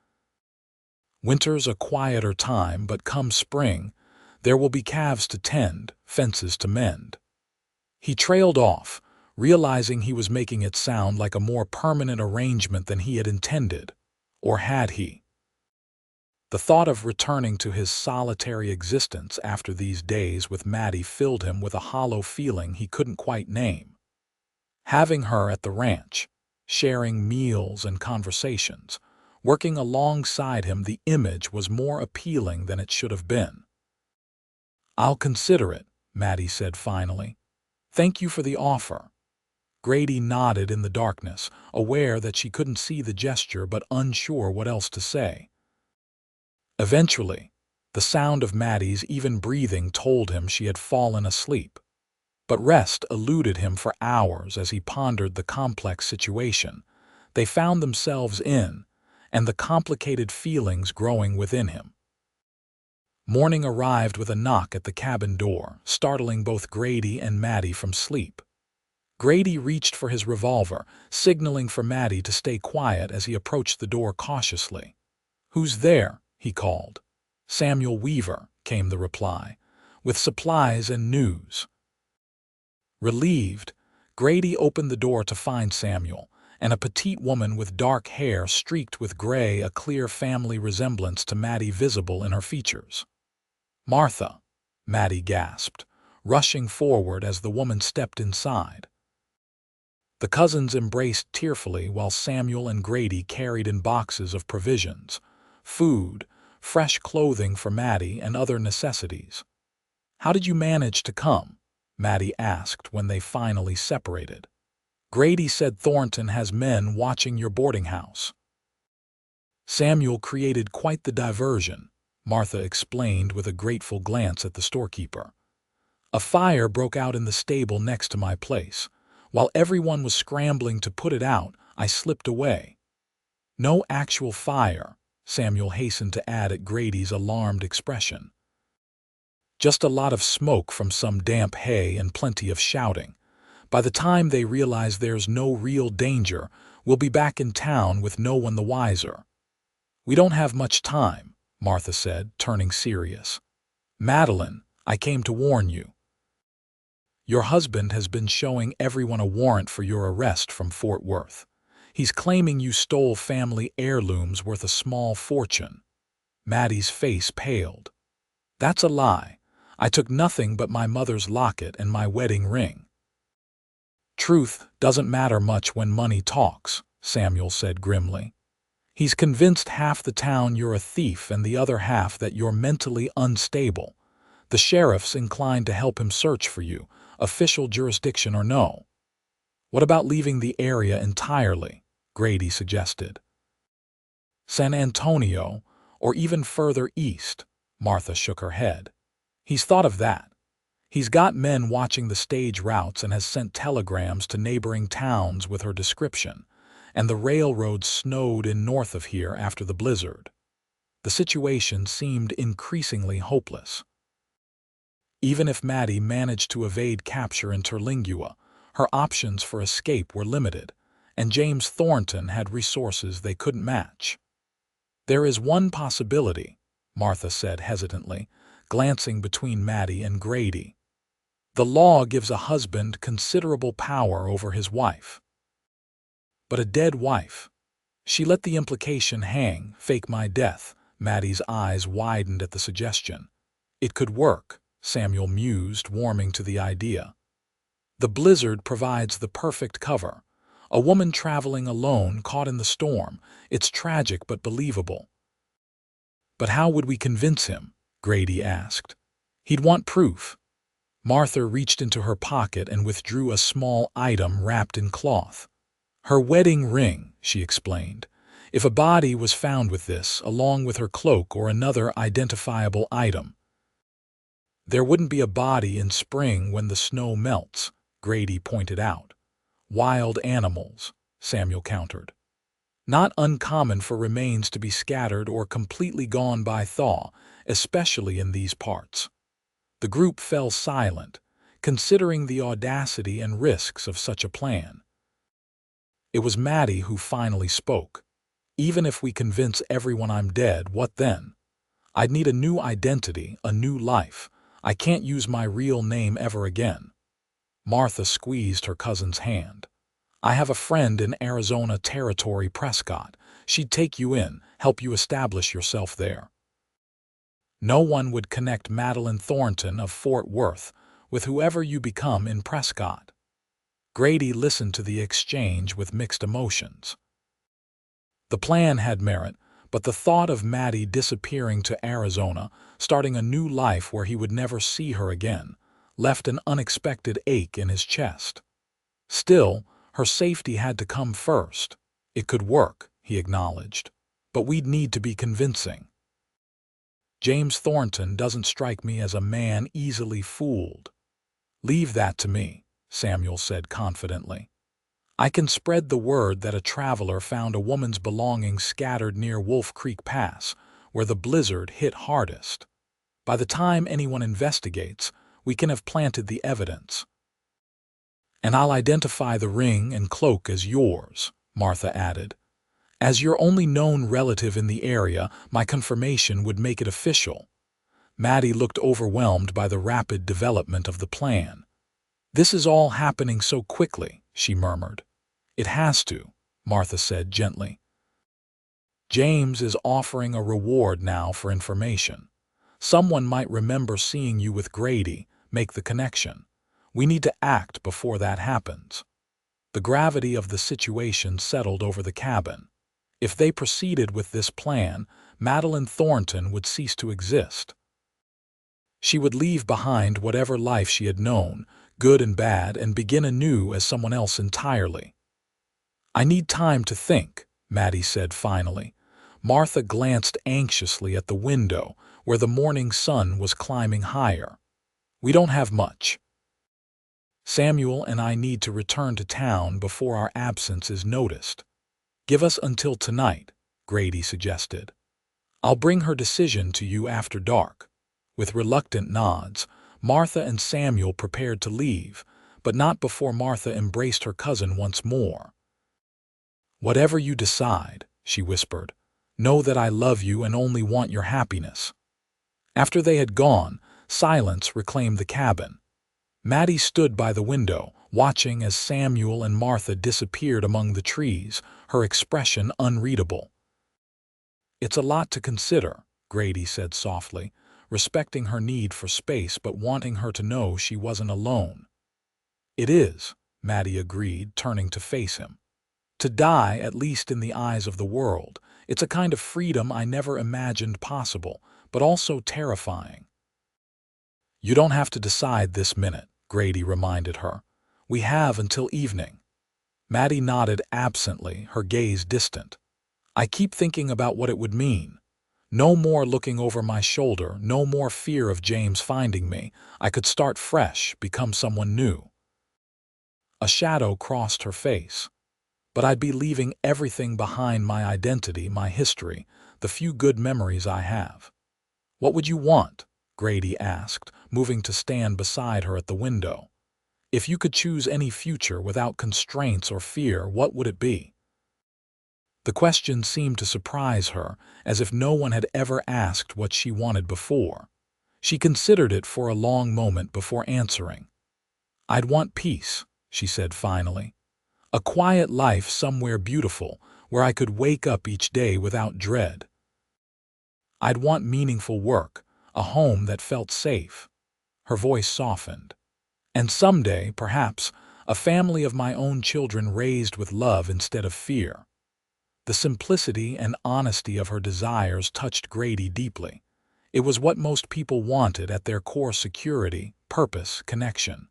Winter's a quieter time, but come spring, there will be calves to tend, fences to mend." He trailed off, realizing he was making it sound like a more permanent arrangement than he had intended. Or had he? The thought of returning to his solitary existence after these days with Maddie filled him with a hollow feeling he couldn't quite name. Having her at the ranch, sharing meals and conversations, working alongside him, the image was more appealing than it should have been. "I'll consider it," Maddie said finally. "Thank you for the offer." Grady nodded in the darkness, aware that she couldn't see the gesture but unsure what else to say. Eventually, the sound of Maddie's even breathing told him she had fallen asleep. But rest eluded him for hours as he pondered the complex situation, they found themselves in, and the complicated feelings growing within him. Morning arrived with a knock at the cabin door, startling both Grady and Maddie from sleep. Grady reached for his revolver, signaling for Maddie to stay quiet as he approached the door cautiously. "Who's there?" he called. "Samuel Weaver," came the reply, "with supplies and news." Relieved, Grady opened the door to find Samuel, and a petite woman with dark hair streaked with gray, a clear family resemblance to Maddie visible in her features. "Martha," Maddie gasped, rushing forward as the woman stepped inside. The cousins embraced tearfully while Samuel and Grady carried in boxes of provisions, food, fresh clothing for Maddie, and other necessities. "How did you manage to come?" Maddie asked when they finally separated. "Grady said Thornton has men watching your boarding house." "Samuel created quite the diversion," Martha explained with a grateful glance at the storekeeper. "A fire broke out in the stable next to my place. While everyone was scrambling to put it out, I slipped away." "No actual fire," Samuel hastened to add at Grady's alarmed expression. "Just a lot of smoke from some damp hay and plenty of shouting. By the time they realize there's no real danger, we'll be back in town with no one the wiser." "We don't have much time," Martha said, turning serious. "Madeline, I came to warn you. Your husband has been showing everyone a warrant for your arrest from Fort Worth. He's claiming you stole family heirlooms worth a small fortune." Maddie's face paled. "That's a lie. I took nothing but my mother's locket and my wedding ring." "Truth doesn't matter much when money talks," Samuel said grimly. "He's convinced half the town you're a thief and the other half that you're mentally unstable. The sheriff's inclined to help him search for you, official jurisdiction or no." "What about leaving the area entirely?" Grady suggested. "San Antonio, or even further east," Martha shook her head. "He's thought of that. He's got men watching the stage routes and has sent telegrams to neighboring towns with her description, and the railroad snowed in north of here after the blizzard." The situation seemed increasingly hopeless. Even if Maddie managed to evade capture in Terlingua, her options for escape were limited, and James Thornton had resources they couldn't match. "There is one possibility," Martha said hesitantly, glancing between Maddie and Grady. "The law gives a husband considerable power over his wife." "But a dead wife." She let the implication hang. "Fake my death." Maddie's eyes widened at the suggestion. "It could work," Samuel mused, warming to the idea. "The blizzard provides the perfect cover. A woman traveling alone, caught in the storm. It's tragic but believable." "But how would we convince him?" Grady asked. "He'd want proof." Martha reached into her pocket and withdrew a small item wrapped in cloth. "Her wedding ring," she explained. "If a body was found with this, along with her cloak or another identifiable item—" "There wouldn't be a body in spring when the snow melts," Grady pointed out. "Wild animals," Samuel countered. "Not uncommon for remains to be scattered or completely gone by thaw, especially in these parts." The group fell silent, considering the audacity and risks of such a plan. It was Maddie who finally spoke. "Even if we convince everyone I'm dead, what then? I'd need a new identity, a new life. I can't use my real name ever again." Martha squeezed her cousin's hand. "I have a friend in Arizona Territory, Prescott. She'd take you in, help you establish yourself there." "No one would connect Madeline Thornton of Fort Worth with whoever you become in Prescott." Grady listened to the exchange with mixed emotions. The plan had merit, but the thought of Maddie disappearing to Arizona, starting a new life where he would never see her again, left an unexpected ache in his chest. Still, her safety had to come first. "It could work," he acknowledged, "but we'd need to be convincing." "James Thornton doesn't strike me as a man easily fooled." "Leave that to me," Samuel said confidently. I can spread the word that a traveler found a woman's belongings scattered near Wolf Creek Pass, where the blizzard hit hardest. By the time anyone investigates, we can have planted the evidence. And I'll identify the ring and cloak as yours, Martha added. As your only known relative in the area, my confirmation would make it official. Maddie looked overwhelmed by the rapid development of the plan. This is all happening so quickly, she murmured. It has to, Martha said gently. James is offering a reward now for information. Someone might remember seeing you with Grady, make the connection. We need to act before that happens. The gravity of the situation settled over the cabin. If they proceeded with this plan, Madeline Thornton would cease to exist. She would leave behind whatever life she had known, good and bad, and begin anew as someone else entirely. I need time to think, Maddie said finally. Martha glanced anxiously at the window, where the morning sun was climbing higher. We don't have much. Samuel and I need to return to town before our absence is noticed. Give us until tonight, Grady suggested. I'll bring her decision to you after dark. With reluctant nods, Martha and Samuel prepared to leave, but not before Martha embraced her cousin once more. Whatever you decide, she whispered, know that I love you and only want your happiness. After they had gone, silence reclaimed the cabin. Maddie stood by the window, watching as Samuel and Martha disappeared among the trees, her expression unreadable. It's a lot to consider, Grady said softly, respecting her need for space but wanting her to know she wasn't alone. It is, Maddie agreed, turning to face him. To die, at least in the eyes of the world, it's a kind of freedom I never imagined possible, but also terrifying. You don't have to decide this minute, Grady reminded her. We have until evening. Maddie nodded absently, her gaze distant. I keep thinking about what it would mean. No more looking over my shoulder, no more fear of James finding me. I could start fresh, become someone new. A shadow crossed her face. But I'd be leaving everything behind: my identity, my history, the few good memories I have. What would you want? Grady asked, moving to stand beside her at the window. If you could choose any future without constraints or fear, what would it be? The question seemed to surprise her, as if no one had ever asked what she wanted before. She considered it for a long moment before answering. I'd want peace, she said finally. A quiet life somewhere beautiful, where I could wake up each day without dread. I'd want meaningful work, a home that felt safe. Her voice softened. And someday, perhaps, a family of my own children raised with love instead of fear. The simplicity and honesty of her desires touched Grady deeply. It was what most people wanted at their core: security, purpose, connection.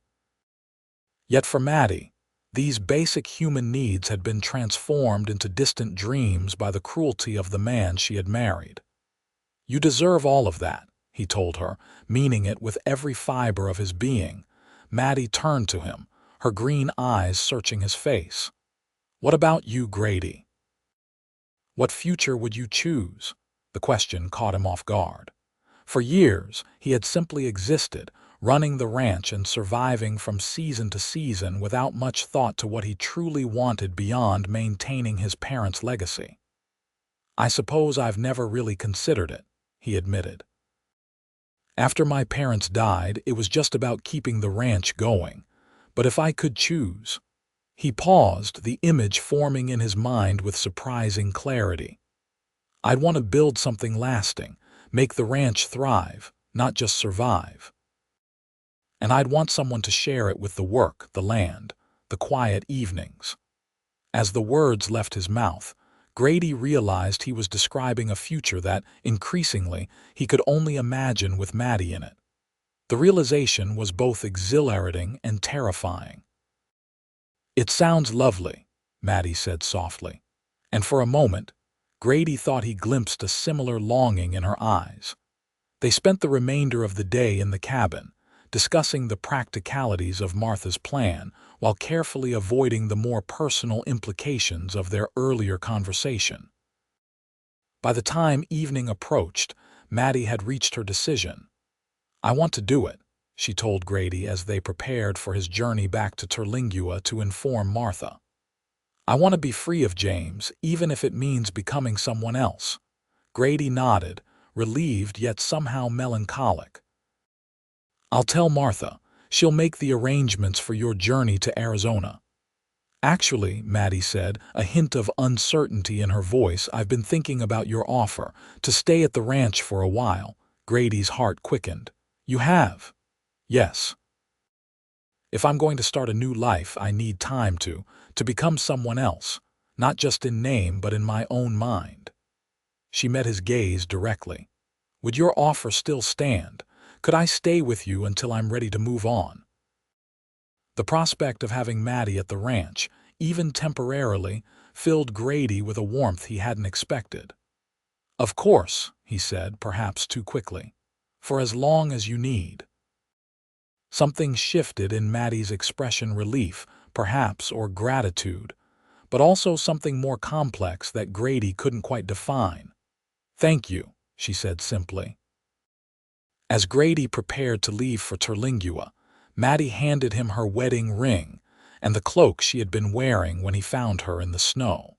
Yet for Maddie, these basic human needs had been transformed into distant dreams by the cruelty of the man she had married. You deserve all of that, he told her, meaning it with every fiber of his being. Maddie turned to him, her green eyes searching his face. What about you, Grady? What future would you choose? The question caught him off guard. For years, he had simply existed, running the ranch and surviving from season to season without much thought to what he truly wanted beyond maintaining his parents' legacy. I suppose I've never really considered it, he admitted. After my parents died, it was just about keeping the ranch going. But if I could choose... He paused, the image forming in his mind with surprising clarity. I'd want to build something lasting, make the ranch thrive, not just survive. And I'd want someone to share it with: the work, the land, the quiet evenings. As the words left his mouth, Grady realized he was describing a future that, increasingly, he could only imagine with Maddie in it. The realization was both exhilarating and terrifying. It sounds lovely, Maddie said softly, and for a moment, Grady thought he glimpsed a similar longing in her eyes. They spent the remainder of the day in the cabin, discussing the practicalities of Martha's plan while carefully avoiding the more personal implications of their earlier conversation. By the time evening approached, Maddie had reached her decision. "I want to do it," she told Grady as they prepared for his journey back to Terlingua to inform Martha. "I want to be free of James, even if it means becoming someone else." Grady nodded, relieved yet somehow melancholic. "I'll tell Martha. She'll make the arrangements for your journey to Arizona." "Actually," Maddie said, a hint of uncertainty in her voice, "I've been thinking about your offer to stay at the ranch for a while." Grady's heart quickened. "You have?" "Yes. If I'm going to start a new life, I need time to become someone else, not just in name but in my own mind." She met his gaze directly. "Would your offer still stand? Could I stay with you until I'm ready to move on?" The prospect of having Maddie at the ranch, even temporarily, filled Grady with a warmth he hadn't expected. "Of course," he said, perhaps too quickly. "For as long as you need." Something shifted in Maddie's expression, relief, perhaps, or gratitude, but also something more complex that Grady couldn't quite define. "Thank you," she said simply. As Grady prepared to leave for Terlingua, Maddie handed him her wedding ring and the cloak she had been wearing when he found her in the snow.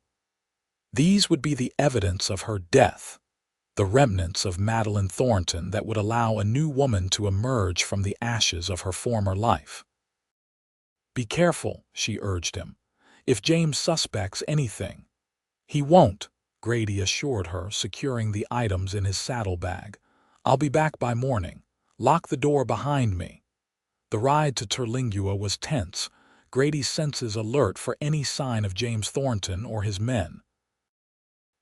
These would be the evidence of her death, the remnants of Madeline Thornton that would allow a new woman to emerge from the ashes of her former life. "Be careful," she urged him. "If James suspects anything—" "He won't," Grady assured her, securing the items in his saddlebag. "I'll be back by morning. Lock the door behind me." The ride to Terlingua was tense, Grady's senses alert for any sign of James Thornton or his men.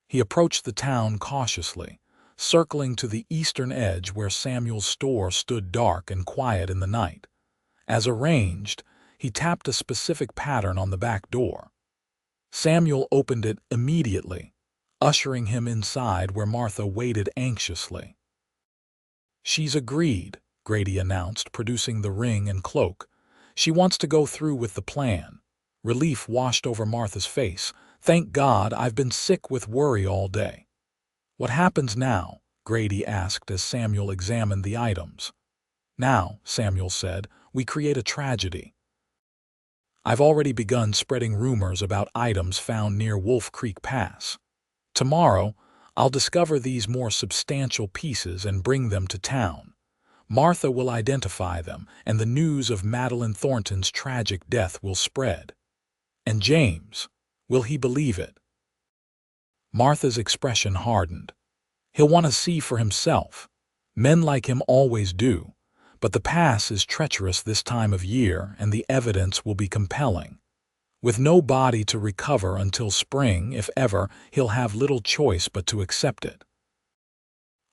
He approached the town cautiously, circling to the eastern edge where Samuel's store stood dark and quiet in the night. As arranged, he tapped a specific pattern on the back door. Samuel opened it immediately, ushering him inside where Martha waited anxiously. "She's agreed," Grady announced, producing the ring and cloak. "She wants to go through with the plan." Relief washed over Martha's face. "Thank God, I've been sick with worry all day." "What happens now?" Grady asked as Samuel examined the items. "Now," Samuel said, "we create a tragedy. I've already begun spreading rumors about items found near Wolf Creek Pass. Tomorrow, I'll discover these more substantial pieces and bring them to town. Martha will identify them, and the news of Madeline Thornton's tragic death will spread. And James, will he believe it?" Martha's expression hardened. "He'll want to see for himself. Men like him always do. But the pass is treacherous this time of year, and the evidence will be compelling. With no body to recover until spring, if ever, he'll have little choice but to accept it.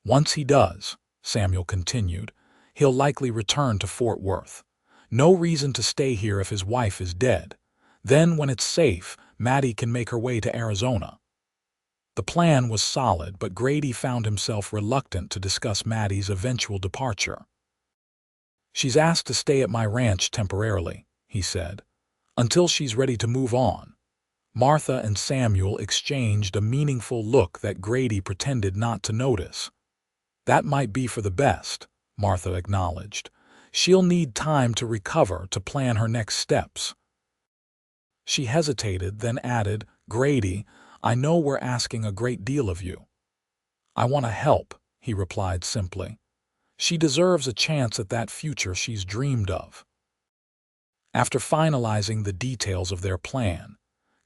Once he does," Samuel continued, "he'll likely return to Fort Worth. No reason to stay here if his wife is dead. Then, when it's safe, Maddie can make her way to Arizona." The plan was solid, but Grady found himself reluctant to discuss Maddie's eventual departure. "She's asked to stay at my ranch temporarily," he said, "until she's ready to move on." Martha and Samuel exchanged a meaningful look that Grady pretended not to notice. "That might be for the best," Martha acknowledged. "She'll need time to recover to plan her next steps." She hesitated, then added, "Grady, I know we're asking a great deal of you." "I want to help," he replied simply. "She deserves a chance at that future she's dreamed of." After finalizing the details of their plan,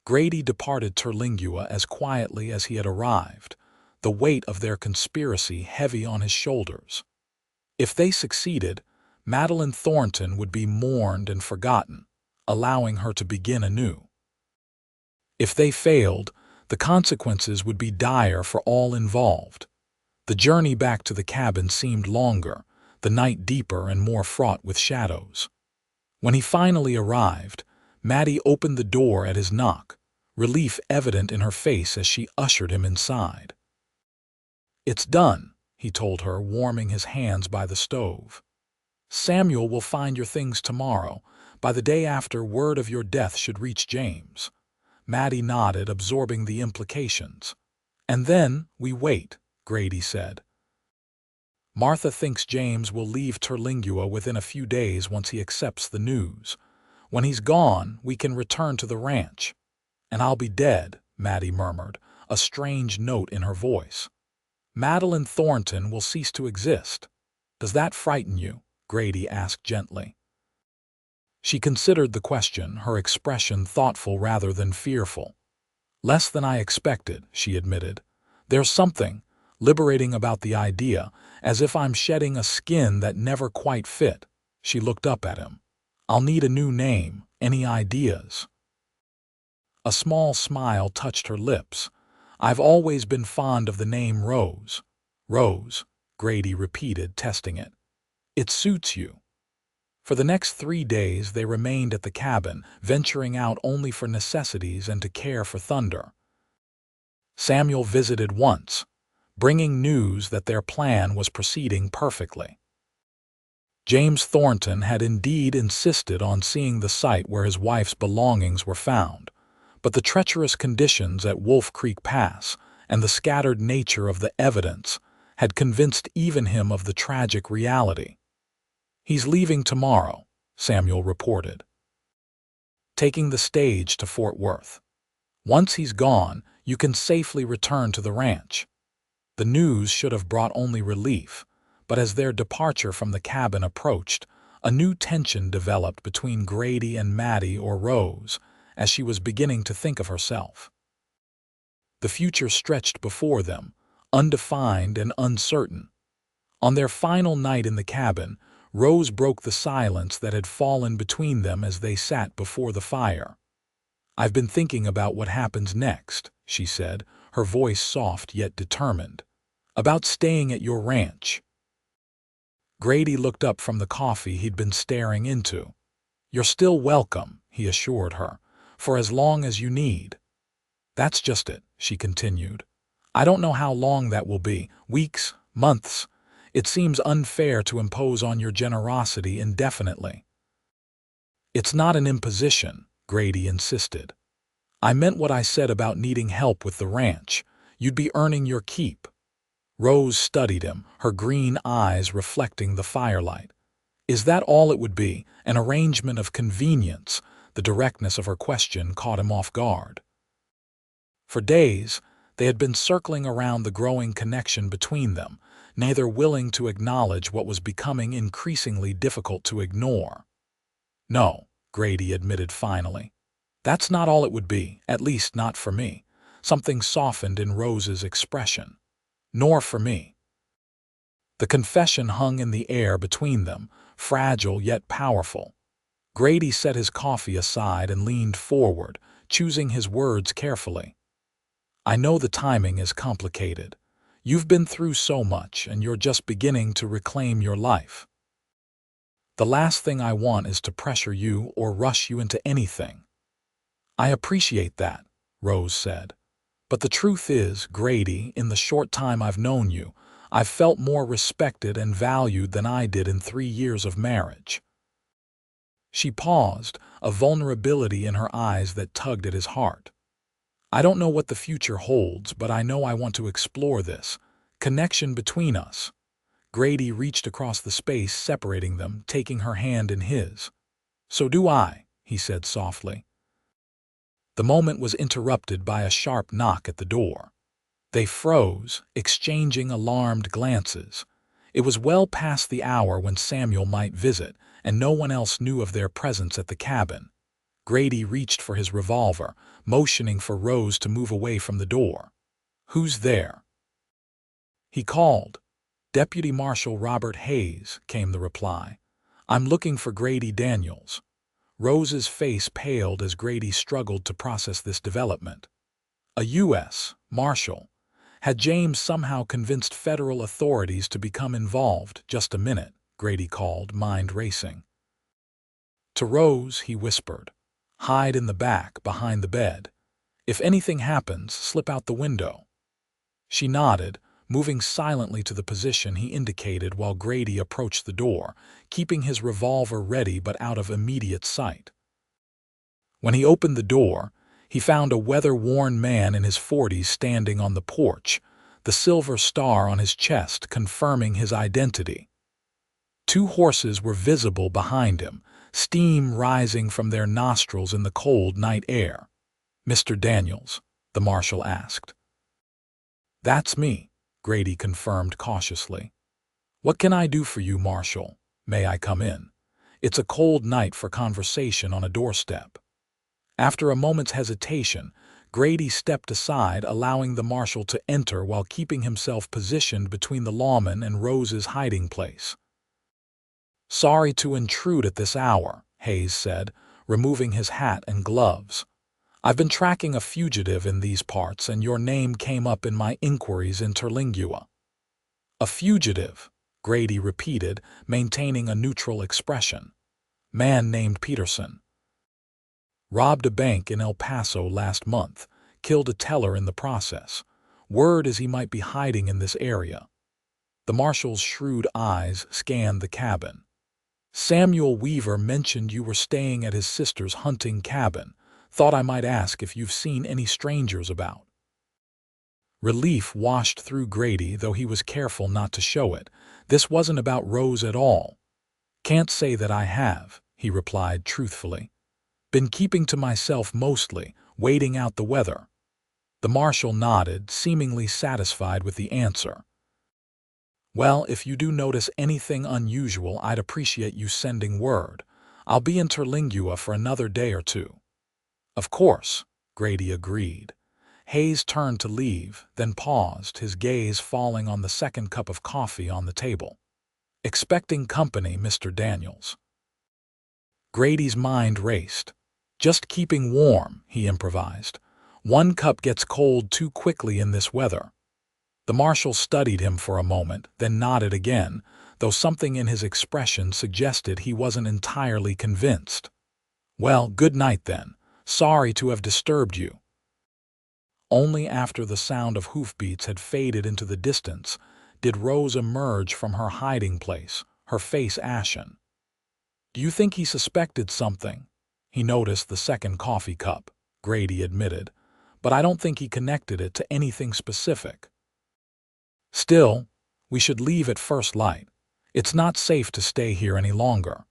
Grady departed Terlingua as quietly as he had arrived, the weight of their conspiracy heavy on his shoulders. If they succeeded, Madeline Thornton would be mourned and forgotten, allowing her to begin anew. If they failed, the consequences would be dire for all involved. The journey back to the cabin seemed longer, the night deeper and more fraught with shadows. When he finally arrived, Maddie opened the door at his knock, relief evident in her face as she ushered him inside. "It's done," he told her, warming his hands by the stove. Samuel will find your things tomorrow. By the day after, word of your death should reach James. Maddie nodded, absorbing the implications. And then we wait, Grady said. Martha thinks James will leave Terlingua within a few days once he accepts the news. When he's gone, we can return to the ranch. And I'll be dead, Maddie murmured, a strange note in her voice. Madeline Thornton will cease to exist. Does that frighten you? Grady asked gently. She considered the question, her expression thoughtful rather than fearful. Less than I expected, she admitted. There's something liberating about the idea, as if I'm shedding a skin that never quite fit. She looked up at him. I'll need a new name. Any ideas? A small smile touched her lips. I've always been fond of the name Rose. Rose, Grady repeated, testing it. It suits you. For the next 3 days they remained at the cabin, venturing out only for necessities and to care for Thunder. Samuel visited once, bringing news that their plan was proceeding perfectly. James Thornton had indeed insisted on seeing the site where his wife's belongings were found, but the treacherous conditions at Wolf Creek Pass and the scattered nature of the evidence had convinced even him of the tragic reality. He's leaving tomorrow, Samuel reported, taking the stage to Fort Worth. Once he's gone, you can safely return to the ranch. The news should have brought only relief, but as their departure from the cabin approached, a new tension developed between Grady and Maddie, or Rose, as she was beginning to think of herself. The future stretched before them, undefined and uncertain. On their final night in the cabin, Rose broke the silence that had fallen between them as they sat before the fire. I've been thinking about what happens next, she said, her voice soft yet determined. About staying at your ranch. Grady looked up from the coffee he'd been staring into. You're still welcome, he assured her, for as long as you need. That's just it, she continued. I don't know how long that will be, weeks, months. It seems unfair to impose on your generosity indefinitely. It's not an imposition, Grady insisted. I meant what I said about needing help with the ranch. You'd be earning your keep. Rose studied him, her green eyes reflecting the firelight. Is that all it would be, an arrangement of convenience? The directness of her question caught him off guard. For days, they had been circling around the growing connection between them, neither willing to acknowledge what was becoming increasingly difficult to ignore. No, Grady admitted finally. That's not all it would be, at least not for me. Something softened in Rose's expression. Nor for me. The confession hung in the air between them, fragile yet powerful. Grady set his coffee aside and leaned forward, choosing his words carefully. I know the timing is complicated. You've been through so much, and you're just beginning to reclaim your life. The last thing I want is to pressure you or rush you into anything. I appreciate that, Rose said. But the truth is, Grady, in the short time I've known you, I've felt more respected and valued than I did in 3 years of marriage. She paused, a vulnerability in her eyes that tugged at his heart. I don't know what the future holds, but I know I want to explore this connection between us. Grady reached across the space separating them, taking her hand in his. So do I, he said softly. The moment was interrupted by a sharp knock at the door. They froze, exchanging alarmed glances. It was well past the hour when Samuel might visit, and no one else knew of their presence at the cabin. Grady reached for his revolver, motioning for Rose to move away from the door. Who's there? He called. Deputy Marshal Robert Hayes, came the reply. I'm looking for Grady Daniels. Rose's face paled as Grady struggled to process this development. A U.S. Marshal. Had James somehow convinced federal authorities to become involved? Just a minute, Grady called, mind racing. To Rose, he whispered. Hide in the back, behind the bed. If anything happens, slip out the window. She nodded, moving silently to the position he indicated while Grady approached the door, keeping his revolver ready but out of immediate sight. When he opened the door, he found a weather-worn man in his 40s standing on the porch, the silver star on his chest confirming his identity. 2 horses were visible behind him, steam rising from their nostrils in the cold night air. "Mr. Daniels?" the marshal asked. "That's me," Grady confirmed cautiously. "What can I do for you, Marshal? May I come in? It's a cold night for conversation on a doorstep." After a moment's hesitation, Grady stepped aside, allowing the marshal to enter while keeping himself positioned between the lawman and Rose's hiding place. "Sorry to intrude at this hour," Hayes said, removing his hat and gloves. "I've been tracking a fugitive in these parts, and your name came up in my inquiries in Terlingua." "A fugitive," Grady repeated, maintaining a neutral expression. "Man named Peterson. Robbed a bank in El Paso last month, killed a teller in the process. Word is he might be hiding in this area." The marshal's shrewd eyes scanned the cabin. "Samuel Weaver mentioned you were staying at his sister's hunting cabin. Thought I might ask if you've seen any strangers about." Relief washed through Grady, though he was careful not to show it. This wasn't about Rose at all. "Can't say that I have," he replied truthfully. "Been keeping to myself mostly, waiting out the weather." The marshal nodded, seemingly satisfied with the answer. "Well, if you do notice anything unusual, I'd appreciate you sending word. I'll be in Terlingua for another day or 2. "Of course," Grady agreed. Hayes turned to leave, then paused, his gaze falling on the second cup of coffee on the table. "Expecting company, Mr. Daniels." Grady's mind raced. "Just keeping warm," he improvised. "1 cup gets cold too quickly in this weather." The marshal studied him for a moment, then nodded again, though something in his expression suggested he wasn't entirely convinced. "Well, good night then. Sorry to have disturbed you." Only after the sound of hoofbeats had faded into the distance did Rose emerge from her hiding place, her face ashen. "Do you think he suspected something?" He noticed the second coffee cup, Grady admitted, "but I don't think he connected it to anything specific. Still, we should leave at first light. It's not safe to stay here any longer."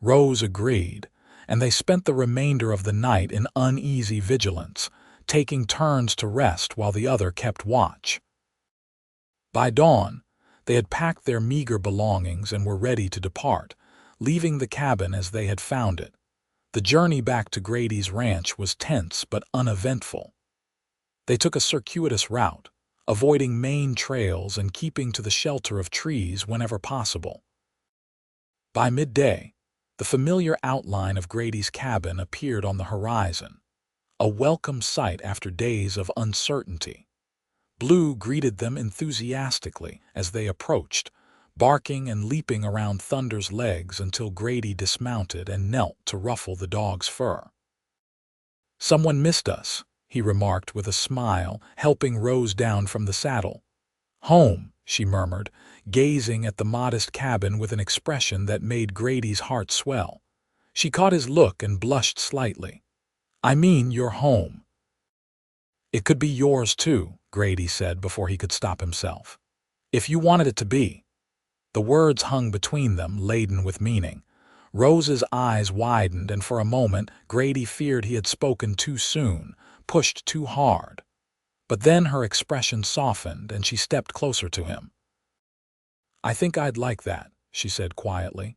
Rose agreed, and they spent the remainder of the night in uneasy vigilance, taking turns to rest while the other kept watch. By dawn, they had packed their meager belongings and were ready to depart, leaving the cabin as they had found it. The journey back to Grady's ranch was tense but uneventful. They took a circuitous route, avoiding main trails and keeping to the shelter of trees whenever possible. By midday, the familiar outline of Grady's cabin appeared on the horizon, a welcome sight after days of uncertainty. Blue greeted them enthusiastically as they approached, barking and leaping around Thunder's legs until Grady dismounted and knelt to ruffle the dog's fur. "Someone missed us," he remarked with a smile, helping Rose down from the saddle. "Home," she murmured, gazing at the modest cabin with an expression that made Grady's heart swell. She caught his look and blushed slightly. "I mean your home." "It could be yours too," Grady said before he could stop himself. "If you wanted it to be." The words hung between them, laden with meaning. Rose's eyes widened, and for a moment Grady feared he had spoken too soon, pushed too hard. But then her expression softened, and she stepped closer to him. "I think I'd like that," she said quietly.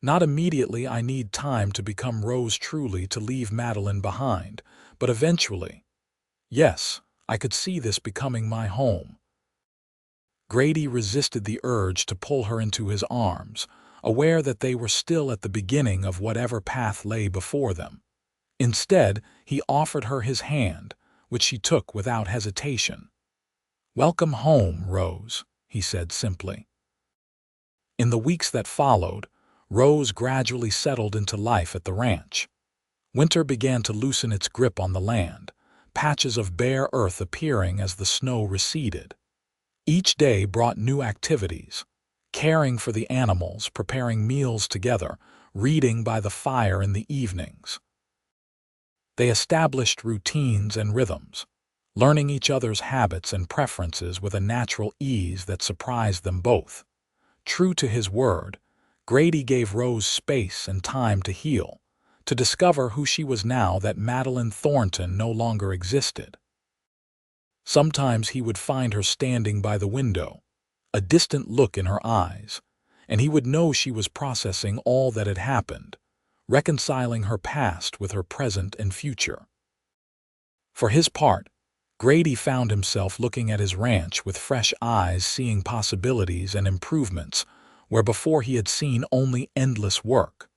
"Not immediately. I need time to become Rose truly, to leave Madeline behind, but eventually. Yes, I could see this becoming my home." Grady resisted the urge to pull her into his arms, aware that they were still at the beginning of whatever path lay before them. Instead, he offered her his hand, which she took without hesitation. "Welcome home, Rose," he said simply. In the weeks that followed, Rose gradually settled into life at the ranch. Winter began to loosen its grip on the land, patches of bare earth appearing as the snow receded. Each day brought new activities: caring for the animals, preparing meals together, reading by the fire in the evenings. They established routines and rhythms, learning each other's habits and preferences with a natural ease that surprised them both. True to his word, Grady gave Rose space and time to heal, to discover who she was now that Madeline Thornton no longer existed. Sometimes he would find her standing by the window, a distant look in her eyes, and he would know she was processing all that had happened, reconciling her past with her present and future. For his part, Grady found himself looking at his ranch with fresh eyes, seeing possibilities and improvements where before he had seen only endless work.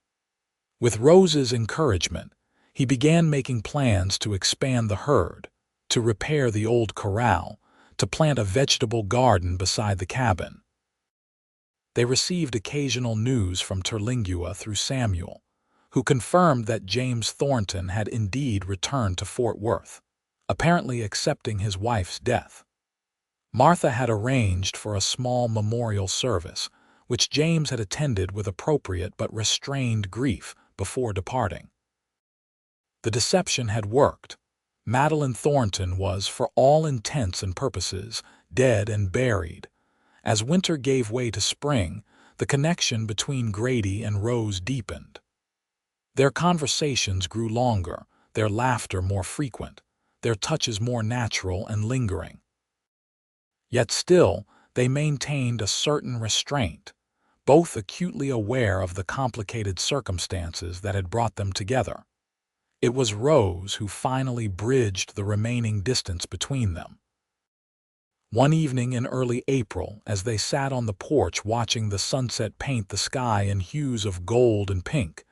With Rose's encouragement, he began making plans to expand the herd, to repair the old corral, to plant a vegetable garden beside the cabin. They received occasional news from Terlingua through Samuel, who confirmed that James Thornton had indeed returned to Fort Worth, apparently accepting his wife's death. Martha had arranged for a small memorial service, which James had attended with appropriate but restrained grief before departing. The deception had worked. Madeline Thornton was, for all intents and purposes, dead and buried. As winter gave way to spring, the connection between Grady and Rose deepened. Their conversations grew longer, their laughter more frequent, their touches more natural and lingering. Yet still, they maintained a certain restraint, both acutely aware of the complicated circumstances that had brought them together. It was Rose who finally bridged the remaining distance between them. One evening in early April, as they sat on the porch watching the sunset paint the sky in hues of gold and pink,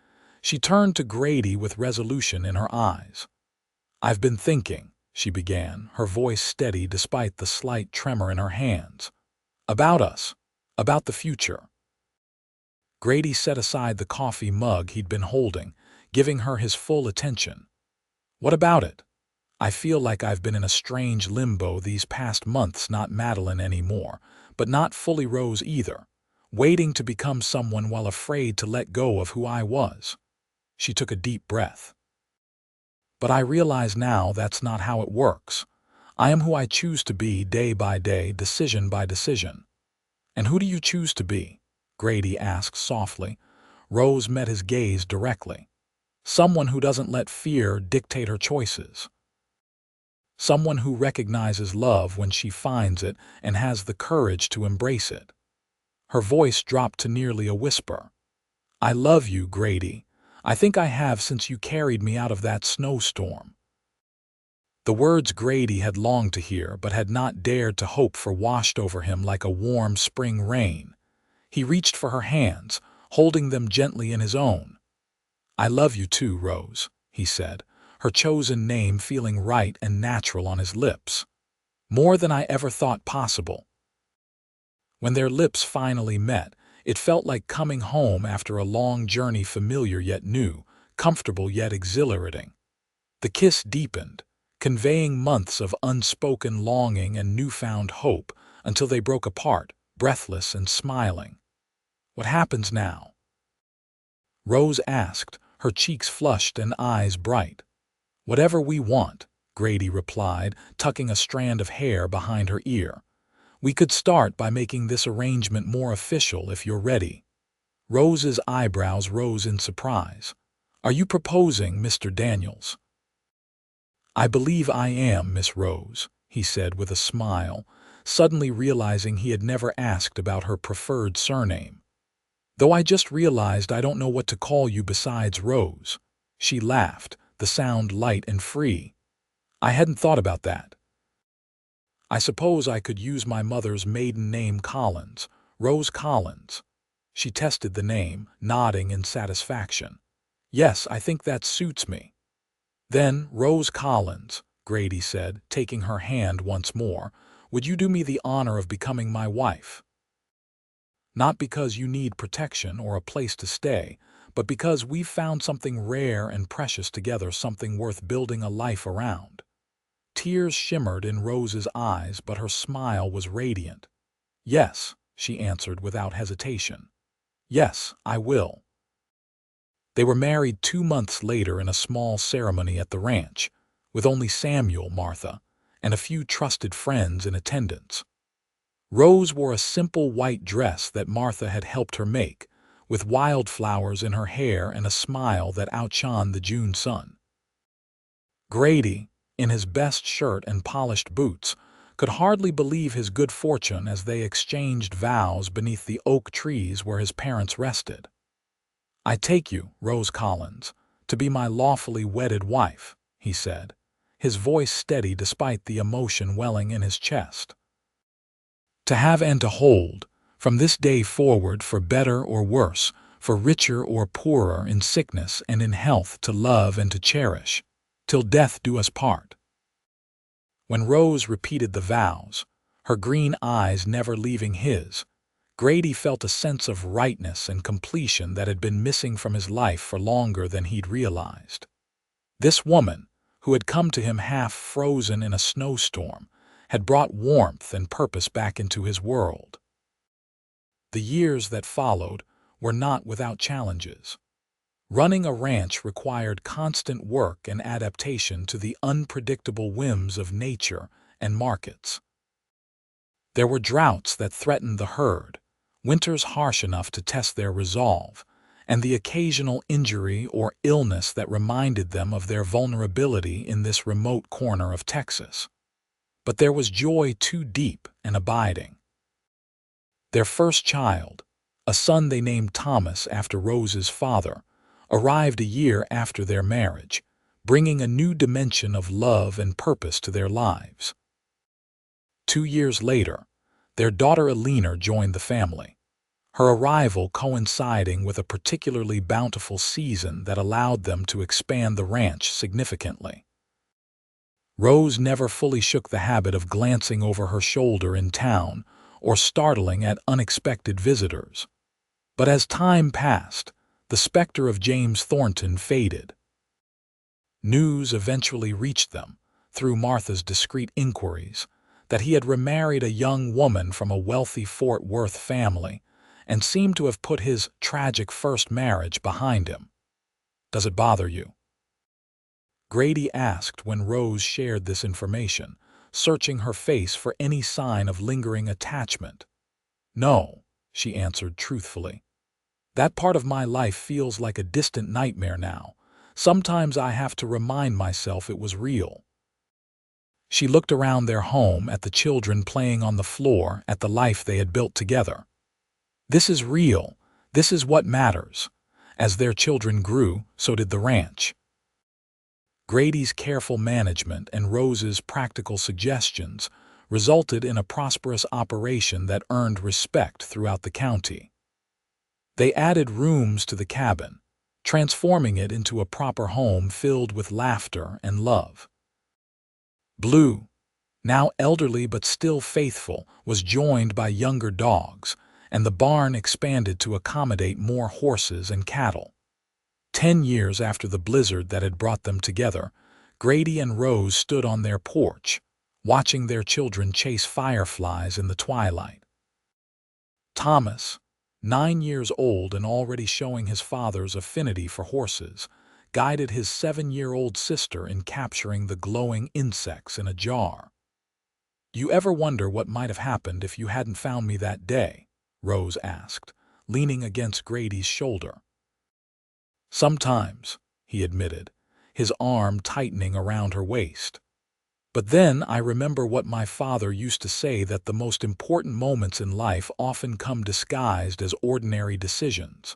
she turned to Grady with resolution in her eyes. "I've been thinking," she began, her voice steady despite the slight tremor in her hands. "About us, about the future." Grady set aside the coffee mug he'd been holding, giving her his full attention. "What about it? I feel like I've been in a strange limbo these past months, not Madeline anymore, but not fully Rose either, waiting to become someone while afraid to let go of who I was." She took a deep breath. "But I realize now that's not how it works. I am who I choose to be day by day, decision by decision." "And who do you choose to be?" Grady asked softly. Rose met his gaze directly. "Someone who doesn't let fear dictate her choices. Someone who recognizes love when she finds it and has the courage to embrace it." Her voice dropped to nearly a whisper. "I love you, Grady. I think I have since you carried me out of that snowstorm." The words Grady had longed to hear but had not dared to hope for washed over him like a warm spring rain. He reached for her hands, holding them gently in his own. "I love you too, Rose," he said, her chosen name feeling right and natural on his lips. "More than I ever thought possible." When their lips finally met, it felt like coming home after a long journey, familiar yet new, comfortable yet exhilarating. The kiss deepened, conveying months of unspoken longing and newfound hope, until they broke apart, breathless and smiling. "What happens now?" Rose asked, her cheeks flushed and eyes bright. "Whatever we want," Grady replied, tucking a strand of hair behind her ear. "We could start by making this arrangement more official if you're ready." Rose's eyebrows rose in surprise. "Are you proposing, Mr. Daniels?" "I believe I am, Miss Rose," he said with a smile, suddenly realizing he had never asked about her preferred surname. "Though I just realized I don't know what to call you besides Rose." She laughed, the sound light and free. "I hadn't thought about that. I suppose I could use my mother's maiden name, Collins, Rose Collins." She tested the name, nodding in satisfaction. "Yes, I think that suits me." "Then, Rose Collins," Grady said, taking her hand once more, "would you do me the honor of becoming my wife? Not because you need protection or a place to stay, but because we've found something rare and precious together, something worth building a life around." Tears shimmered in Rose's eyes, but her smile was radiant. "Yes," she answered without hesitation. "Yes, I will." They were married 2 months later in a small ceremony at the ranch, with only Samuel, Martha, and a few trusted friends in attendance. Rose wore a simple white dress that Martha had helped her make, with wildflowers in her hair and a smile that outshone the June sun. Grady, in his best shirt and polished boots, could hardly believe his good fortune as they exchanged vows beneath the oak trees where his parents rested. "I take you, Rose Collins, to be my lawfully wedded wife," he said, his voice steady despite the emotion welling in his chest. "To have and to hold, from this day forward, for better or worse, for richer or poorer, in sickness and in health, to love and to cherish, till death do us part." When Rose repeated the vows, her green eyes never leaving his, Grady felt a sense of rightness and completion that had been missing from his life for longer than he'd realized. This woman, who had come to him half frozen in a snowstorm, had brought warmth and purpose back into his world. The years that followed were not without challenges. Running a ranch required constant work and adaptation to the unpredictable whims of nature and markets. There were droughts that threatened the herd, winters harsh enough to test their resolve, and the occasional injury or illness that reminded them of their vulnerability in this remote corner of Texas. But there was joy too deep and abiding. Their first child, a son they named Thomas after Rose's father, arrived a year after their marriage, bringing a new dimension of love and purpose to their lives. 2 years later, their daughter Alina joined the family, her arrival coinciding with a particularly bountiful season that allowed them to expand the ranch significantly. Rose never fully shook the habit of glancing over her shoulder in town or startling at unexpected visitors. But as time passed, the specter of James Thornton faded. News eventually reached them, through Martha's discreet inquiries, that he had remarried a young woman from a wealthy Fort Worth family and seemed to have put his tragic first marriage behind him. "Does it bother you?" Grady asked when Rose shared this information, searching her face for any sign of lingering attachment. "No," she answered truthfully. "That part of my life feels like a distant nightmare now. Sometimes I have to remind myself it was real." She looked around their home at the children playing on the floor, at the life they had built together. This is real. This is what matters. As their children grew, so did the ranch. Grady's careful management and Rose's practical suggestions resulted in a prosperous operation that earned respect throughout the county. They added rooms to the cabin, transforming it into a proper home filled with laughter and love. Blue, now elderly but still faithful, was joined by younger dogs, and the barn expanded to accommodate more horses and cattle. 10 years after the blizzard that had brought them together, Grady and Rose stood on their porch, watching their children chase fireflies in the twilight. Thomas, 9 years old and already showing his father's affinity for horses, guided his 7-year-old sister in capturing the glowing insects in a jar. "You ever wonder what might have happened if you hadn't found me that day?" Rose asked, leaning against Grady's shoulder. "Sometimes," he admitted, his arm tightening around her waist. "But then I remember what my father used to say, that the most important moments in life often come disguised as ordinary decisions.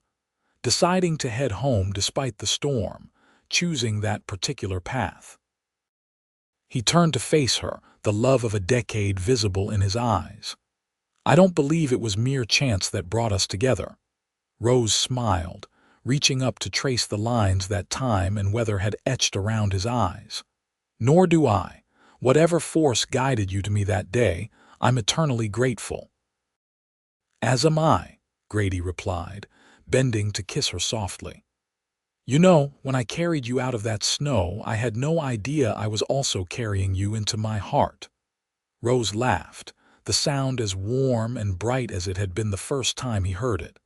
Deciding to head home despite the storm, choosing that particular path." He turned to face her, the love of a decade visible in his eyes. "I don't believe it was mere chance that brought us together." Rose smiled, reaching up to trace the lines that time and weather had etched around his eyes. "Nor do I. Whatever force guided you to me that day, I'm eternally grateful." "As am I," Grady replied, bending to kiss her softly. You know, when I carried you out of that snow, I had no idea I was also carrying you into my heart." Rose laughed, the sound as warm and bright as it had been the first time he heard it.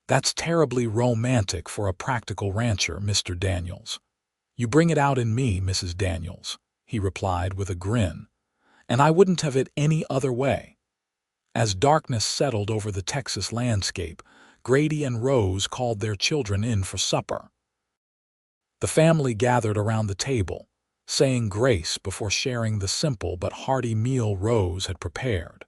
"That's terribly romantic for a practical rancher, Mr. Daniels." "You bring it out in me, Mrs. Daniels," he replied with a grin, "and I wouldn't have it any other way." As darkness settled over the Texas landscape, Grady and Rose called their children in for supper. The family gathered around the table, saying grace before sharing the simple but hearty meal Rose had prepared.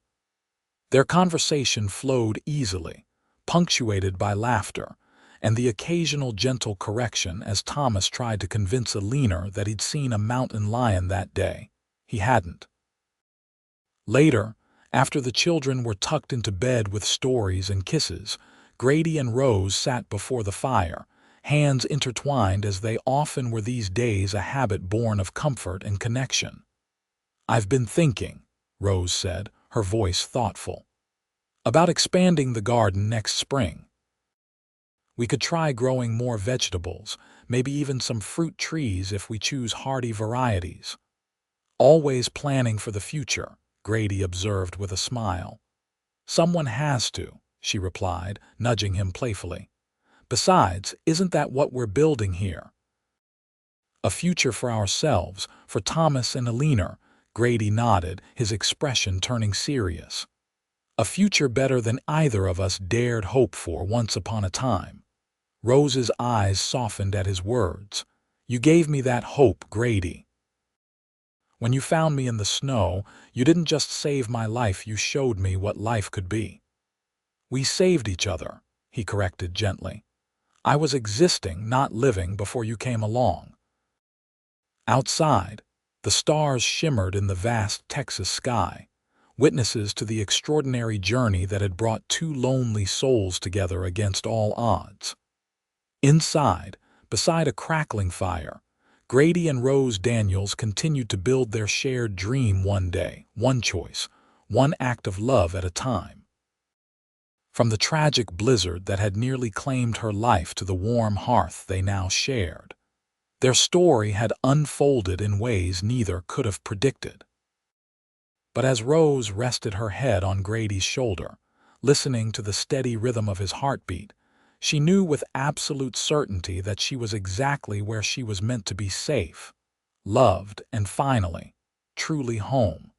Their conversation flowed easily, punctuated by laughter, and the occasional gentle correction as Thomas tried to convince Alina that he'd seen a mountain lion that day. He hadn't. Later, after the children were tucked into bed with stories and kisses, Grady and Rose sat before the fire, hands intertwined as they often were these days, a habit born of comfort and connection. "I've been thinking," Rose said, her voice thoughtful, "about expanding the garden next spring. We could try growing more vegetables, maybe even some fruit trees if we choose hardy varieties." "Always planning for the future," Grady observed with a smile. "Someone has to," she replied, nudging him playfully. "Besides, isn't that what we're building here? A future for ourselves, for Thomas and Alina." Grady nodded, his expression turning serious. "A future better than either of us dared hope for once upon a time." Rose's eyes softened at his words. "You gave me that hope, Grady. When you found me in the snow, you didn't just save my life, you showed me what life could be." "We saved each other," he corrected gently. "I was existing, not living, before you came along." Outside, the stars shimmered in the vast Texas sky, witnesses to the extraordinary journey that had brought two lonely souls together against all odds. Inside, beside a crackling fire, Grady and Rose Daniels continued to build their shared dream, one day, one choice, one act of love at a time. From the tragic blizzard that had nearly claimed her life to the warm hearth they now shared, their story had unfolded in ways neither could have predicted. But as Rose rested her head on Grady's shoulder, listening to the steady rhythm of his heartbeat, she knew with absolute certainty that she was exactly where she was meant to be, safe, loved, and finally, truly home.